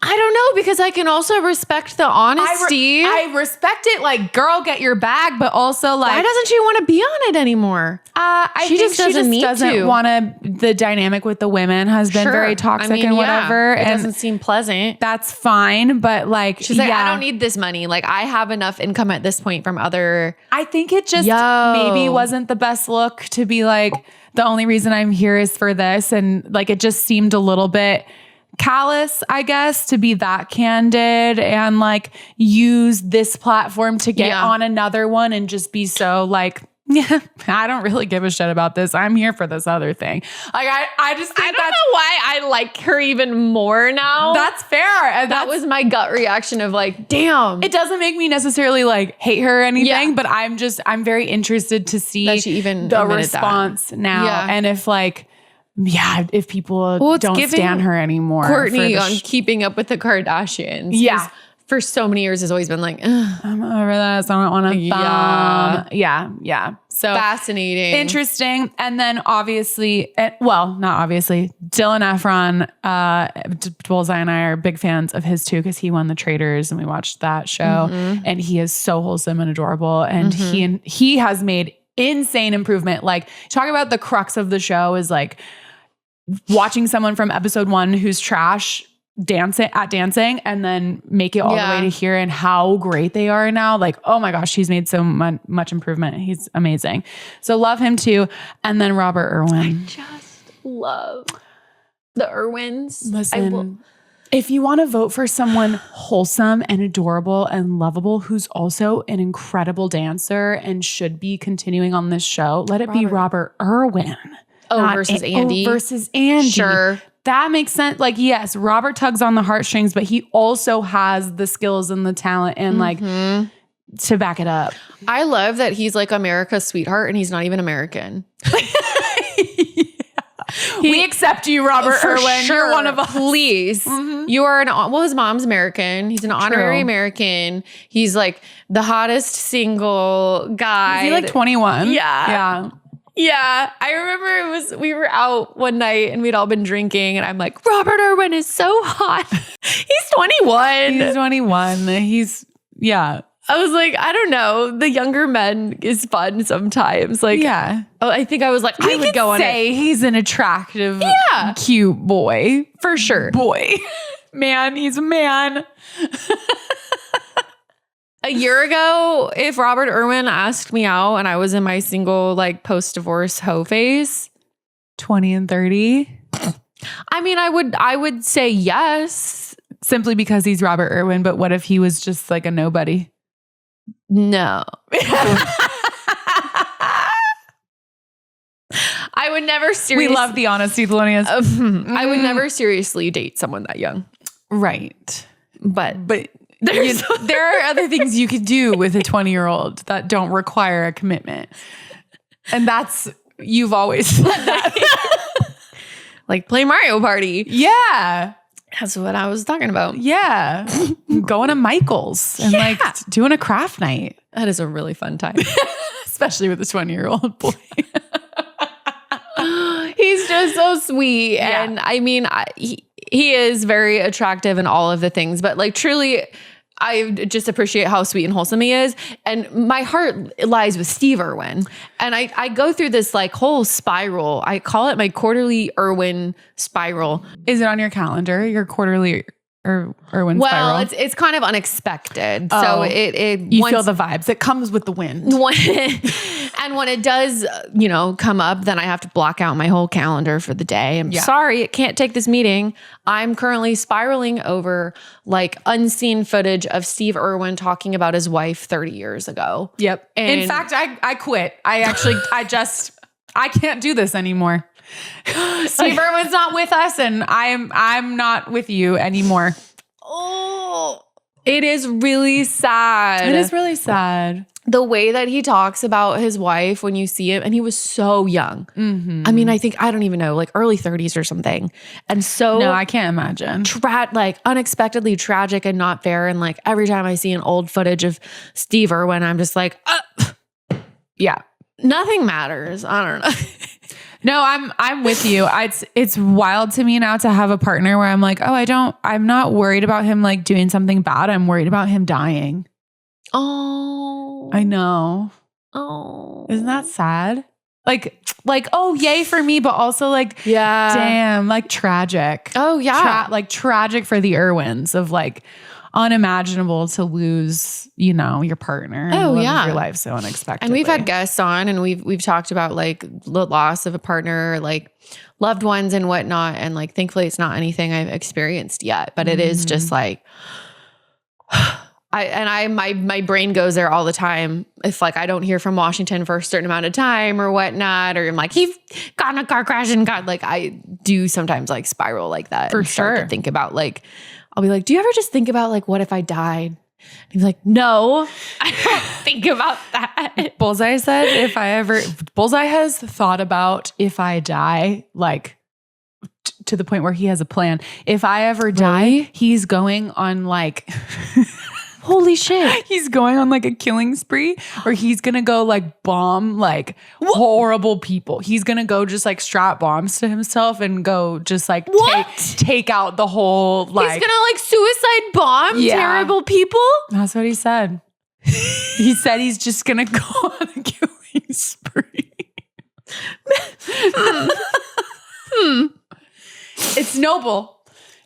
I don't know, because I can also respect the honesty. I respect it. Like, girl, get your bag, but also like, why doesn't she want to be on it anymore? She just doesn't want to. The dynamic with the women has been very toxic and whatever. It and doesn't seem pleasant. That's fine, but like, she's like, I don't need this money. Like, I have enough income at this point from other. I think it just maybe wasn't the best look to be like, the only reason I'm here is for this, and like, it just seemed a little bit callous, I guess, to be that candid and like use this platform to get on another one and just be so like, yeah, I don't really give a shit about this. I'm here for this other thing. Like, I just think I don't know why I like her even more now. That's fair. And that was my gut reaction of like, damn. It doesn't make me necessarily like hate her or anything, but I'm very interested to see that she even the response now. Yeah. And if like, if people don't stand her anymore. Courtney on Keeping Up with the Kardashians. Yeah. For so many years has always been like, I'm over this. I don't want to Yeah. So fascinating. Interesting. And then obviously, not obviously, Dylan Efron, Bullseye and I are big fans of his too, because he won The Traitors and we watched that show. And he is so wholesome and adorable. And he has made insane improvement. Like, talk about the crux of the show is like watching someone from episode 1 who's trash dancing and then make it all the way to here, and how great they are now. Like, oh my gosh, he's made so much improvement. He's amazing. So love him too. And then Robert Irwin. I just love the Irwins. Listen, if you want to vote for someone wholesome and adorable and lovable, who's also an incredible dancer and should be continuing on this show, let it be Robert Irwin. Versus Andy. Versus Andy. Sure. That makes sense. Like, yes, Robert tugs on the heartstrings, but he also has the skills and the talent and like to back it up. I love that he's like America's sweetheart and he's not even American. We accept you, Robert Irwin. Sure. You're one of us. Please. You are his mom's American. He's an honorary American. He's like the hottest single guy. Is he like 21? Yeah. Yeah. I remember we were out one night and we'd all been drinking and I'm like, Robert Irwin is so hot. He's 21. He's 21. I was like, I don't know. The younger men is fun sometimes. Like, I think I was like, I would go on it. He's an attractive, cute boy. For sure. Boy. Man, he's a man. A year ago, if Robert Irwin asked me out and I was in my single, like, post-divorce hoe phase. 20 and 30. I mean, I would say yes. Simply because he's Robert Irwin. But what if he was just like a nobody? No. I would never seriously. We love the honesty, Thelonious. I would never seriously date someone that young. Right. But there are other things you could do with a 20-year-old that don't require a commitment. And you've always said that. Like play Mario Party. Yeah. That's what I was talking about. Yeah. Going to Michael's and like doing a craft night. That is a really fun time. Especially with a 20-year-old boy. He's just so sweet. Yeah. And I mean, he is very attractive in all of the things, but like truly, I just appreciate how sweet and wholesome he is. And my heart lies with Steve Irwin. And I go through this like whole spiral. I call it my quarterly Irwin spiral. Is it on your calendar? Your quarterly Irwin spiral? Well, it's kind of unexpected. So you feel the vibes. It comes with the wind. And when it does, come up, then I have to block out my whole calendar for the day. I'm sorry, it can't take this meeting. I'm currently spiraling over like unseen footage of Steve Irwin talking about his wife 30 years ago. Yep. And in fact, I quit. I can't do this anymore. Steve Irwin's not with us, and I'm not with you anymore. Oh, it is really sad. It is really sad. The way that he talks about his wife when you see him, and he was so young. Mm-hmm. I mean, I don't even know, like early 30s or something. And so no, I can't imagine. Like unexpectedly tragic and not fair. And like every time I see an old footage of Steve Irwin, I'm just like, yeah, nothing matters. I don't know. No, I'm with you. It's wild to me now to have a partner where I'm like, I'm not worried about him like doing something bad. I'm worried about him dying. Oh, I know. Oh, isn't that sad? Like, oh, yay for me, but also like, yeah, damn, like tragic. Oh yeah. Tragic for the Irwins of like unimaginable to lose, your partner. And the love of your life so unexpectedly. And we've had guests on and we've talked about like the loss of a partner, like loved ones and whatnot. And like, thankfully it's not anything I've experienced yet, but it is just like, my brain goes there all the time. If like, I don't hear from Washington for a certain amount of time or whatnot, or I'm like, he got in a car crash and got like, I do sometimes like spiral like that. For and start sure. to think about like, I'll be like, do you ever just think about like, what if I died? And he's like, no, I don't think about that. Bullseye said, Bullseye has thought about if I die, like to the point where he has a plan. If I ever die, he's going on like... Holy shit. He's going on like a killing spree where he's going to go like bomb like horrible people. He's going to go just like strap bombs to himself and go just like take out the whole like... He's going to like suicide bomb terrible people? That's what he said. He said he's just going to go on a killing spree. It's noble.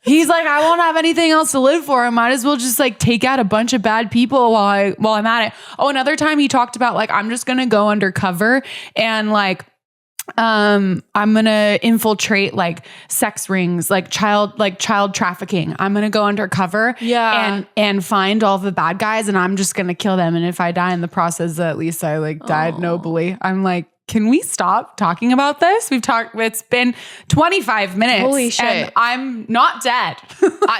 He's like, I won't have anything else to live for. I might as well just like take out a bunch of bad people while I'm at it. Oh, another time he talked about like, I'm just going to go undercover and like, I'm going to infiltrate like sex rings, like child trafficking. I'm going to go undercover and find all the bad guys and I'm just going to kill them. And if I die in the process, at least I like died nobly. I'm like, can we stop talking about this? It's been 25 minutes. Holy shit. And I'm not dead.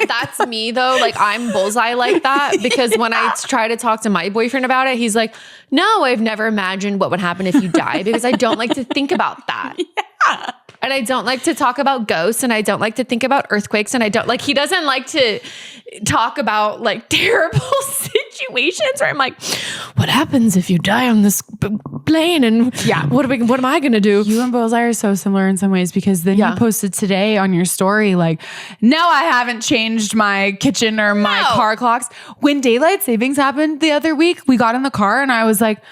That's me though. Like I'm bullseye like that because when I try to talk to my boyfriend about it, he's like, no, I've never imagined what would happen if you die because I don't like to think about that. Yeah. And I don't like to talk about ghosts and I don't like to think about earthquakes and he doesn't like to talk about like terrible situations where I'm like, what happens if you die on this plane and what am I going to do? You and Bullseye are so similar in some ways because then you posted today on your story like, no, I haven't changed my kitchen or my car clocks. When daylight savings happened the other week, we got in the car and I was like,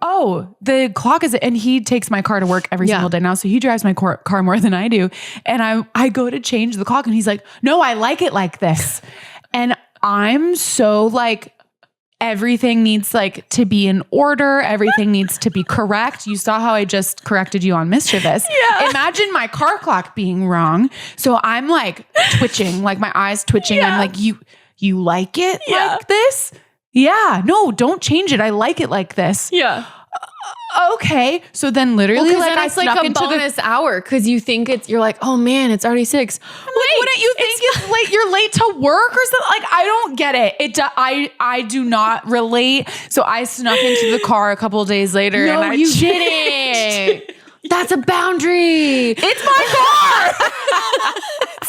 oh, the clock is, and he takes my car to work every single day now. So he drives my car more than I do. And I go to change the clock and he's like, no, I like it like this. And I'm so like, everything needs like to be in order. Everything needs to be correct. You saw how I just corrected you on Mischievous. Yeah. Imagine my car clock being wrong. So I'm like twitching, like my eyes twitching. I'm like, you like it like this? Yeah, no, don't change it. I like it like this. Yeah. Okay. So then literally like I snuck like a into bonus hour because you think you're like, oh man, it's already 6. Wouldn't you think it's late? You're late to work or something? Like, I don't get it. I do not relate. So I snuck into the car a couple of days later. No, and you didn't. That's a boundary. It's my car.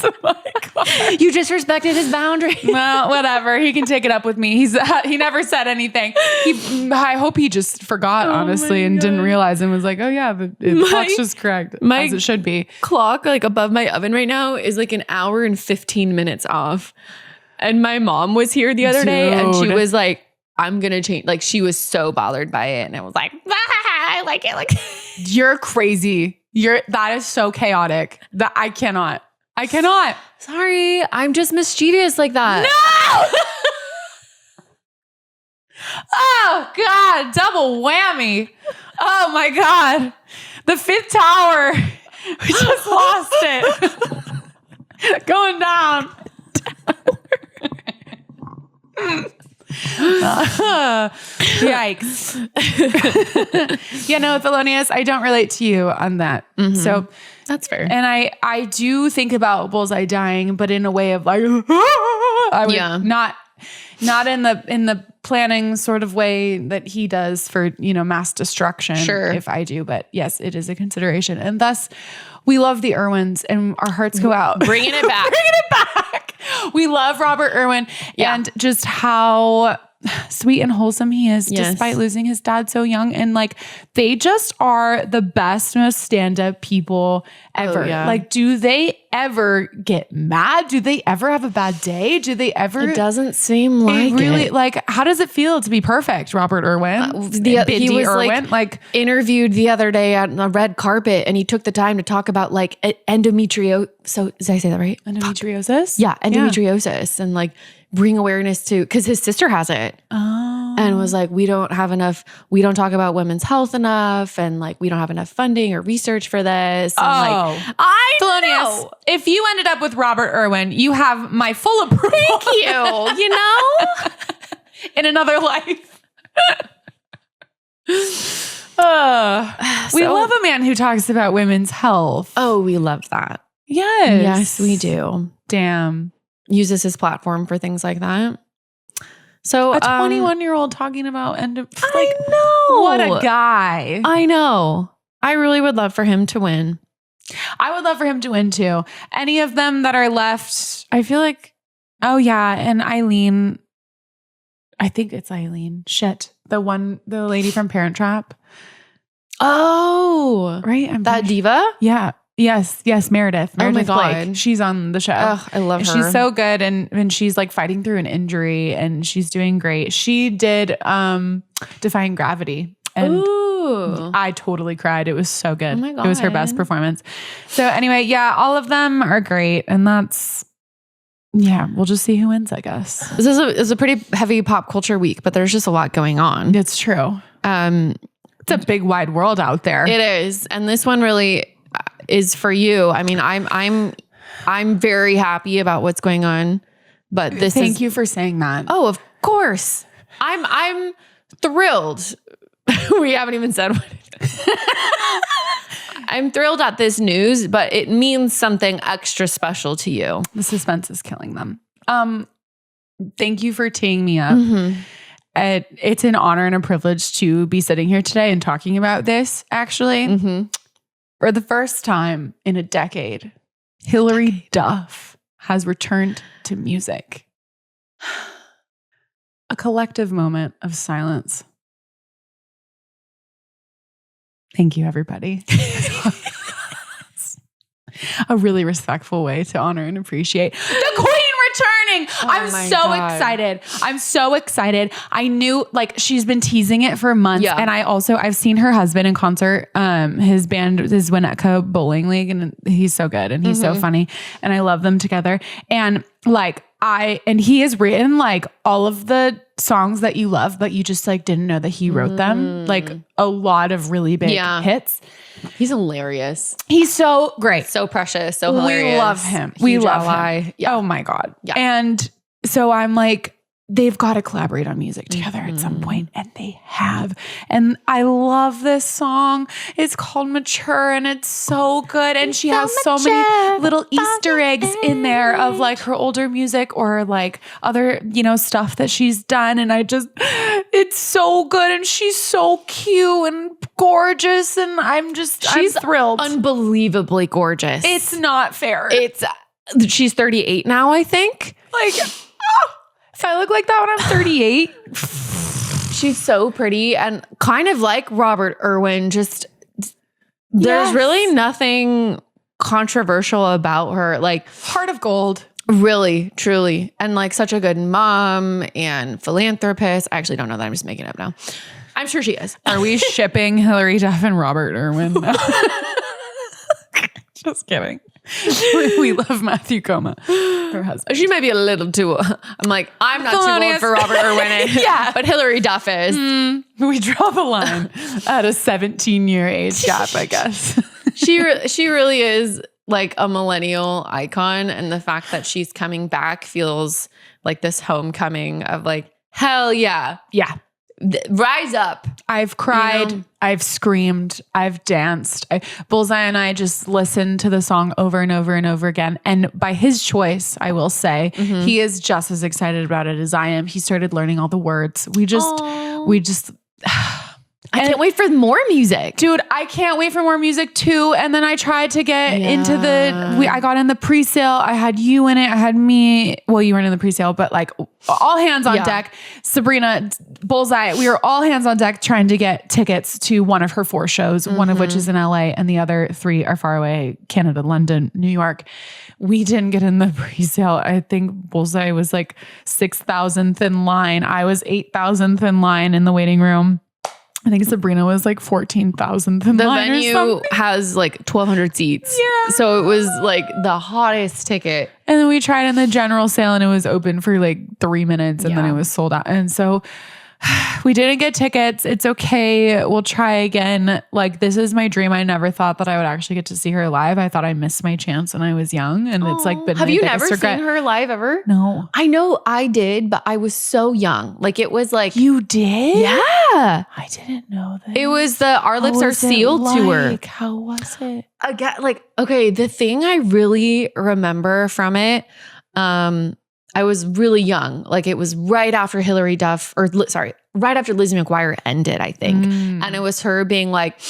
You disrespected his boundary. Well, whatever. He can take it up with me. He never said anything. I hope he just forgot, honestly, and didn't realize and was like, oh yeah, the clock's just correct, as it should be. Clock like above my oven right now is like an hour and 15 minutes off. And my mom was here the other day and she was like, I'm going to change. Like she was so bothered by it. And I was like, I like it. Like you're crazy. That is so chaotic that I cannot. Sorry. I'm just mischievous like that. No! Oh God. Double whammy. Oh my God. The fifth tower. We just lost it. Going down. Yikes. Thelonious, I don't relate to you on that. So that's fair. And I do think about Bullseye dying, but in a way of like, I would not in the planning sort of way that he does for, mass destruction. Sure. If I do, but yes, it is a consideration. And thus we love the Irwins and our hearts go out. Bringing it back. We love Robert Irwin and just how sweet and wholesome he is despite losing his dad so young. And like, they just are the best, most stand-up people ever. Like, do they ever get mad? Do they ever have a bad day? Do they ever? It doesn't seem like really, it. like, how does it feel to be perfect, Robert Irwin? He was Irwin, like interviewed the other day on the red carpet and he took the time to talk about like endometriosis. So did I say that right? Endometriosis? Yeah, endometriosis and like bring awareness to, because his sister has it. Oh. And was like, we don't talk about women's health enough. And like, we don't have enough funding or research for this. And Thelonious, if you ended up with Robert Irwin, you have my full approval. Thank you. In another life. We love a man who talks about women's health. Oh, we love that. Yes. Yes, we do. Damn. Uses his platform for things like that. So a 21-year-old talking about I know. What a guy. I know. I really would love for him to win. I would love for him to win too. Any of them that are left, I feel like, and Eileen. I think it's Eileen. Shit. The lady from Parent Trap. Oh. Right? That diva? Yeah. Yes, Meredith. Oh my Meredith God. Blake. She's on the show. Oh, I love her. She's so good and she's like fighting through an injury and she's doing great. She did Defying Gravity. And ooh. I totally cried. It was so good. Oh my God. It was her best performance. So anyway, all of them are great. And that's, we'll just see who wins, I guess. This is a pretty heavy pop culture week, but there's just a lot going on. It's true. It's a big wide world out there. It is. And this one really is for you. I mean, I'm very happy about what's going on, but Thank you for saying that. Oh, of course. I'm thrilled. We haven't even said what it is. I'm thrilled at this news, but it means something extra special to you. The suspense is killing them. Thank you for teeing me up. Mm-hmm. It's an honor and a privilege to be sitting here today and talking about this, actually. Mm-hmm. For the first time in a decade, Hilary Duff has returned to music. A collective moment of silence. Thank you, everybody. A really respectful way to honor and appreciate the Queen returning. I'm so excited. I'm so excited. I knew she's been teasing it for months. Yeah. And I've seen her husband in concert. His band is Winnetka Bowling League and he's so good and he's so funny and I love them together. And he has written all of the songs that you love, but you just didn't know that he wrote them. A lot of really big hits. He's hilarious. He's so great. So precious. So hilarious. We love him. We love him. Yeah. Oh my God. Yeah. And so I'm they've got to collaborate on music together at some point, and they have. And I love this song. It's called Mature, and it's so good. And she has so many little Easter eggs in there of her older music or other, stuff that she's done. And it's so good. And she's so cute and gorgeous. And I'm thrilled. Unbelievably gorgeous. It's not fair. It's She's 38 now, I think. Like, if I look like that when I'm 38. She's so pretty and kind of like Robert Irwin. Just there's really nothing controversial about her. Like, heart of gold. Really, truly. And like such a good mom and philanthropist. I actually don't know that. I'm just making it up now. I'm sure she is. Are we shipping Hilary Duff and Robert Irwin? Just kidding. We love Matthew Coma, her husband. She might be a little too. I'm like, I'm not too old for Robert Irwin. Yeah. But Hilary Duff is. We draw the line at a 17-year age gap, I guess. She really is like a millennial icon. And the fact that she's coming back feels like this homecoming of like, hell yeah. Yeah. Rise up. I've cried. You know? I've screamed. I've danced. Bullseye and I just listened to the song over and over and over again. And by his choice, I will say, he is just as excited about it as I am. He started learning all the words. We just I can't wait for more music. Dude, I can't wait for more music too. And then I tried to get into I got in the pre-sale. I had you in it. I had me. Well, you weren't in the pre-sale, but like all hands on deck. Sabrina, Bullseye, we were all hands on deck trying to get tickets to one of her 4 shows, one of which is in LA and the other 3 are far away, Canada, London, New York. We didn't get in the pre-sale. I think Bullseye was like 6,000th in line. I was 8,000th in line in the waiting room. I think Sabrina was like 14,000th in line. The venue has like 1,200 seats. Yeah. So it was like the hottest ticket. And then we tried in the general sale and it was open for like 3 minutes and then it was sold out. And so we didn't get tickets. It's okay. We'll try again. Like, this is my dream. I never thought that I would actually get to see her live. I thought I missed my chance when I was young. And it's like been Have you never seen her live ever? No. I know I did, but I was so young. Like, it was like... You did? Yeah. I didn't know that. It was the Our Lips Are Sealed tour. How was it? Again, like, okay, the thing I really remember from it, I was really young. Like, it was right after Hilary Duff, right after Lizzie McGuire ended, I think. And it was her being like,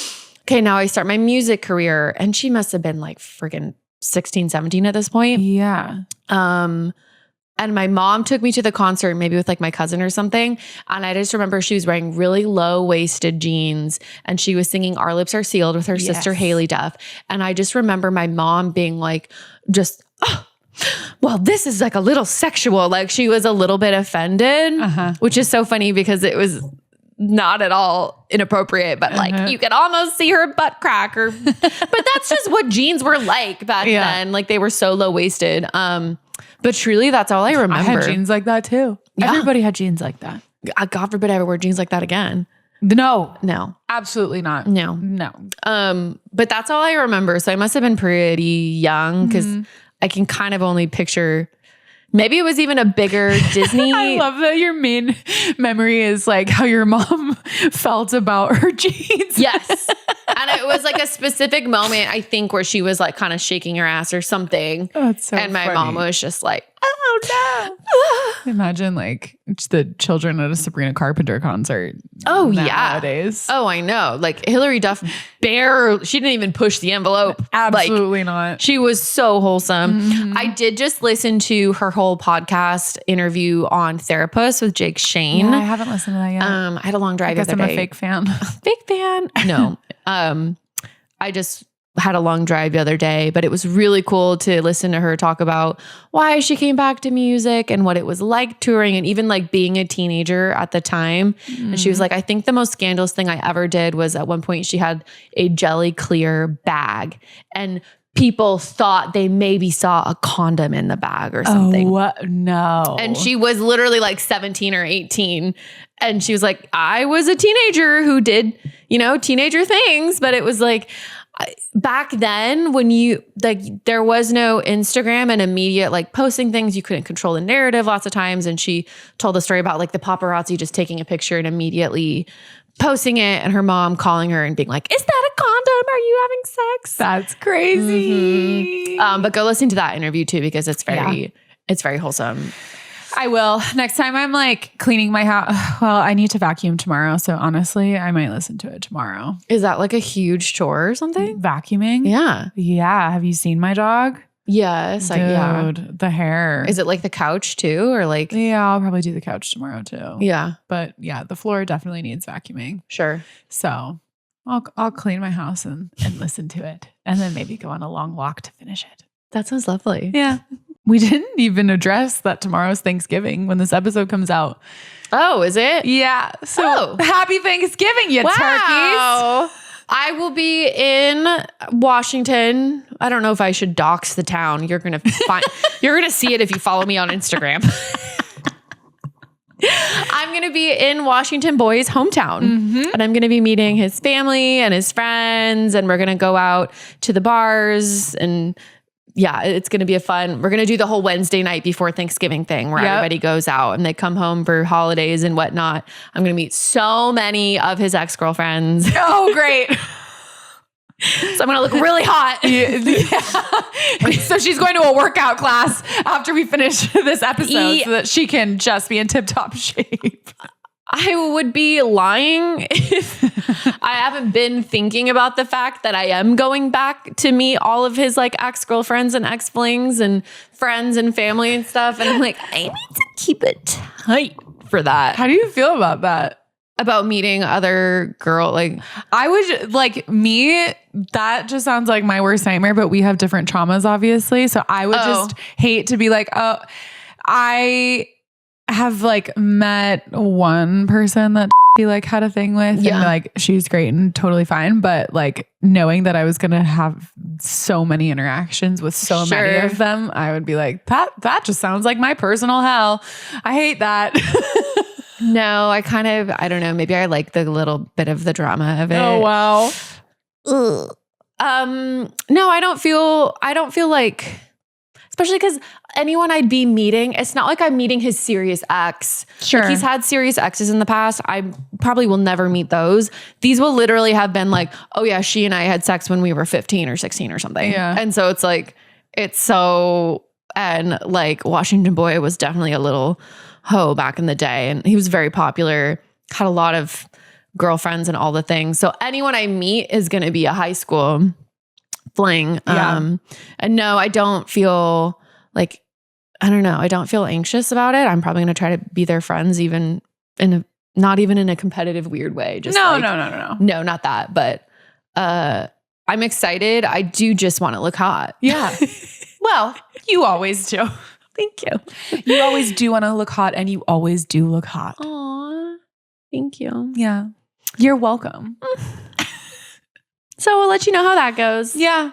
okay, now I start my music career. And she must have been like freaking 16, 17 at this point. Yeah. And my mom took me to the concert, maybe with like my cousin or something. And I just remember she was wearing really low-waisted jeans and she was singing Our Lips Are Sealed with her sister, Hilary Duff. And I just remember my mom being like, well, this is like a little sexual. Like, she was a little bit offended, which is so funny because it was not at all inappropriate, but like you could almost see her butt crack but that's just what jeans were like back then. Like, they were so low-waisted. But truly, that's all I remember. I had jeans like that too. Yeah. Everybody had jeans like that. God forbid I ever wear jeans like that again. No, absolutely not. No. But that's all I remember. So I must have been pretty young because I can kind of only picture, maybe it was even a bigger Disney. I love that your main memory is like how your mom felt about her jeans. Yes. And it was like a specific moment, I think, where she was like kind of shaking her ass or something. Oh, that's so and my funny. mom was just like, oh no. Imagine like the children at a Sabrina Carpenter concert. Oh, nowadays. Oh, I know. Like, Hilary Duff she didn't even push the envelope. Absolutely not. She was so wholesome. I did just listen to her whole podcast interview on Therapist with Jake Shane. Yeah, I haven't listened to that yet. I had a long drive the other day. I'm a fake fan. Fake fan? No. I just had a long drive the other day, but it was really cool to listen to her talk about why she came back to music and what it was like touring and even like being a teenager at the time. And she was like, I think the most scandalous thing I ever did was at one point she had a jelly clear bag and people thought they maybe saw a condom in the bag or something. Oh, what? No. And she was literally like 17 or 18. And she was like, I was a teenager who did, teenager things, but it was like, back then when there was no Instagram and immediate like posting things, you couldn't control the narrative lots of times. And she told the story about like the paparazzi just taking a picture and immediately posting it and her mom calling her and being like, is that a condom? Are you having sex? That's crazy. But go listen to that interview too, because it's very wholesome. I will. Next time I'm like cleaning my house. Well, I need to vacuum tomorrow. So honestly, I might listen to it tomorrow. Is that like a huge chore or something? Vacuuming? Yeah. Yeah. Have you seen my dog? Yes. Dude, the hair. Is it like the couch too? Or like? Yeah, I'll probably do the couch tomorrow too. Yeah. But yeah, the floor definitely needs vacuuming. Sure. So I'll clean my house and listen to it. And then maybe go on a long walk to finish it. That sounds lovely. Yeah. We didn't even address that tomorrow's Thanksgiving when this episode comes out. Oh, is it? Yeah. So happy Thanksgiving, you turkeys. I will be in Washington. I don't know if I should dox the town. You're going to see it if you follow me on Instagram. I'm going to be in Washington Boy's hometown, and I'm going to be meeting his family and his friends, and we're going to go out to the bars, and yeah, it's going to be we're going to do the whole Wednesday night before Thanksgiving thing where everybody goes out and they come home for holidays and whatnot. I'm going to meet so many of his ex-girlfriends. Oh, great. So I'm going to look really hot. Yeah. So she's going to a workout class after we finish this episode so that she can just be in tip-top shape. I would be lying if I haven't been thinking about the fact that I am going back to meet all of his like ex-girlfriends and ex-flings and friends and family and stuff. And I'm like, I need to keep it tight for that. How do you feel about that? About meeting other girl, like I would like me, that just sounds like my worst nightmare, but we have different traumas, obviously. So I would just hate to be like, oh, I have like met one person that he like had a thing with and like she's great and totally fine, but like knowing that I was gonna have so many interactions with so many of them, I would be like, that just sounds like my personal hell. I hate that. No, I don't know. Maybe I like the little bit of the drama of it. Oh, wow. No, I don't feel like, especially because anyone I'd be meeting, it's not like I'm meeting his serious ex. Sure. Like he's had serious exes in the past. I probably will never meet those. These will literally have been like, oh yeah, she and I had sex when we were 15 or 16 or something. Yeah. And so it's like, and like Washington Boy was definitely a little hoe back in the day. And he was very popular, had a lot of girlfriends and all the things. So anyone I meet is going to be a high school fling. And no, I don't feel like, I don't know. I don't feel anxious about it. I'm probably going to try to be their friends, even not even in a competitive weird way. Just no, like, no, not that. But I'm excited. I do just want to look hot. Yeah. Well, you always do. Thank you. You always do want to look hot, and you always do look hot. Aw, thank you. Yeah. You're welcome. So we'll let you know how that goes. Yeah.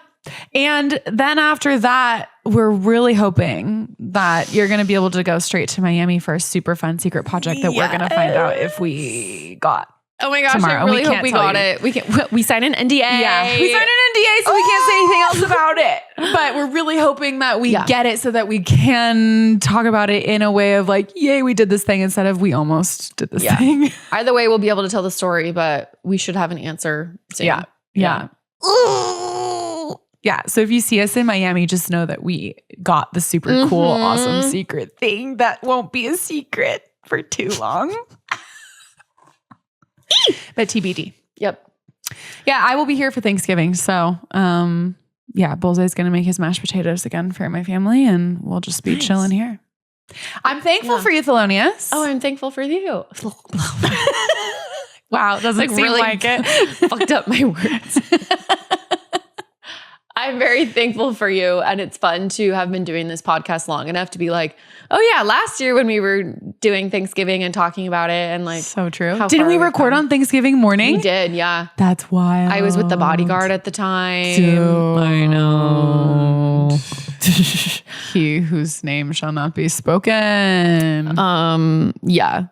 And then after that, we're really hoping that you're going to be able to go straight to Miami for a super fun secret project that we're going to find out if we got. Oh my gosh, tomorrow. I really hope we got it. We signed an NDA. Yeah, we signed an NDA, so we can't say anything else about it. But we're really hoping that we get it so that we can talk about it in a way of like, yay, we did this thing instead of we almost did this thing. Either way, we'll be able to tell the story, but we should have an answer soon. Yeah. Yeah. So if you see us in Miami, just know that we got the super cool, awesome secret thing that won't be a secret for too long. But TBD. Yep. Yeah, I will be here for Thanksgiving. So, Bullseye's going to make his mashed potatoes again for my family, and we'll just be chilling here. I'm thankful for you, Thelonious. Oh, I'm thankful for you. Wow, it doesn't seem really like it. Fucked up my words. I'm very thankful for you, and it's fun to have been doing this podcast long enough to be like, oh yeah, last year when we were doing Thanksgiving and talking about it, and like, so true. Didn't we record on Thanksgiving morning? We did, yeah. That's wild. I was with the bodyguard at the time. Dude. I know. He whose name shall not be spoken. Yeah.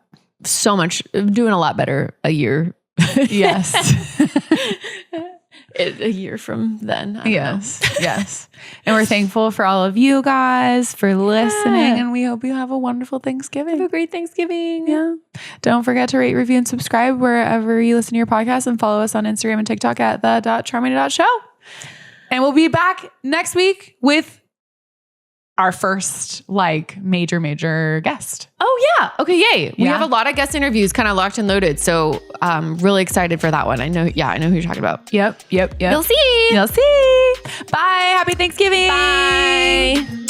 So much, doing a lot better a year. Yes. A year from then. Yes. And we're thankful for all of you guys for listening, and we hope you have a wonderful Thanksgiving. Have a great Thanksgiving. Yeah. Don't forget to rate, review, and subscribe wherever you listen to your podcast, and follow us on Instagram and TikTok at the.traumedy.show. And we'll be back next week with our first like major guest. Oh yeah. Okay. Yay. We have a lot of guest interviews kind of locked and loaded. So I'm really excited for that one. I know who you're talking about. Yep. You'll see. You'll see. Bye. Happy Thanksgiving. Bye.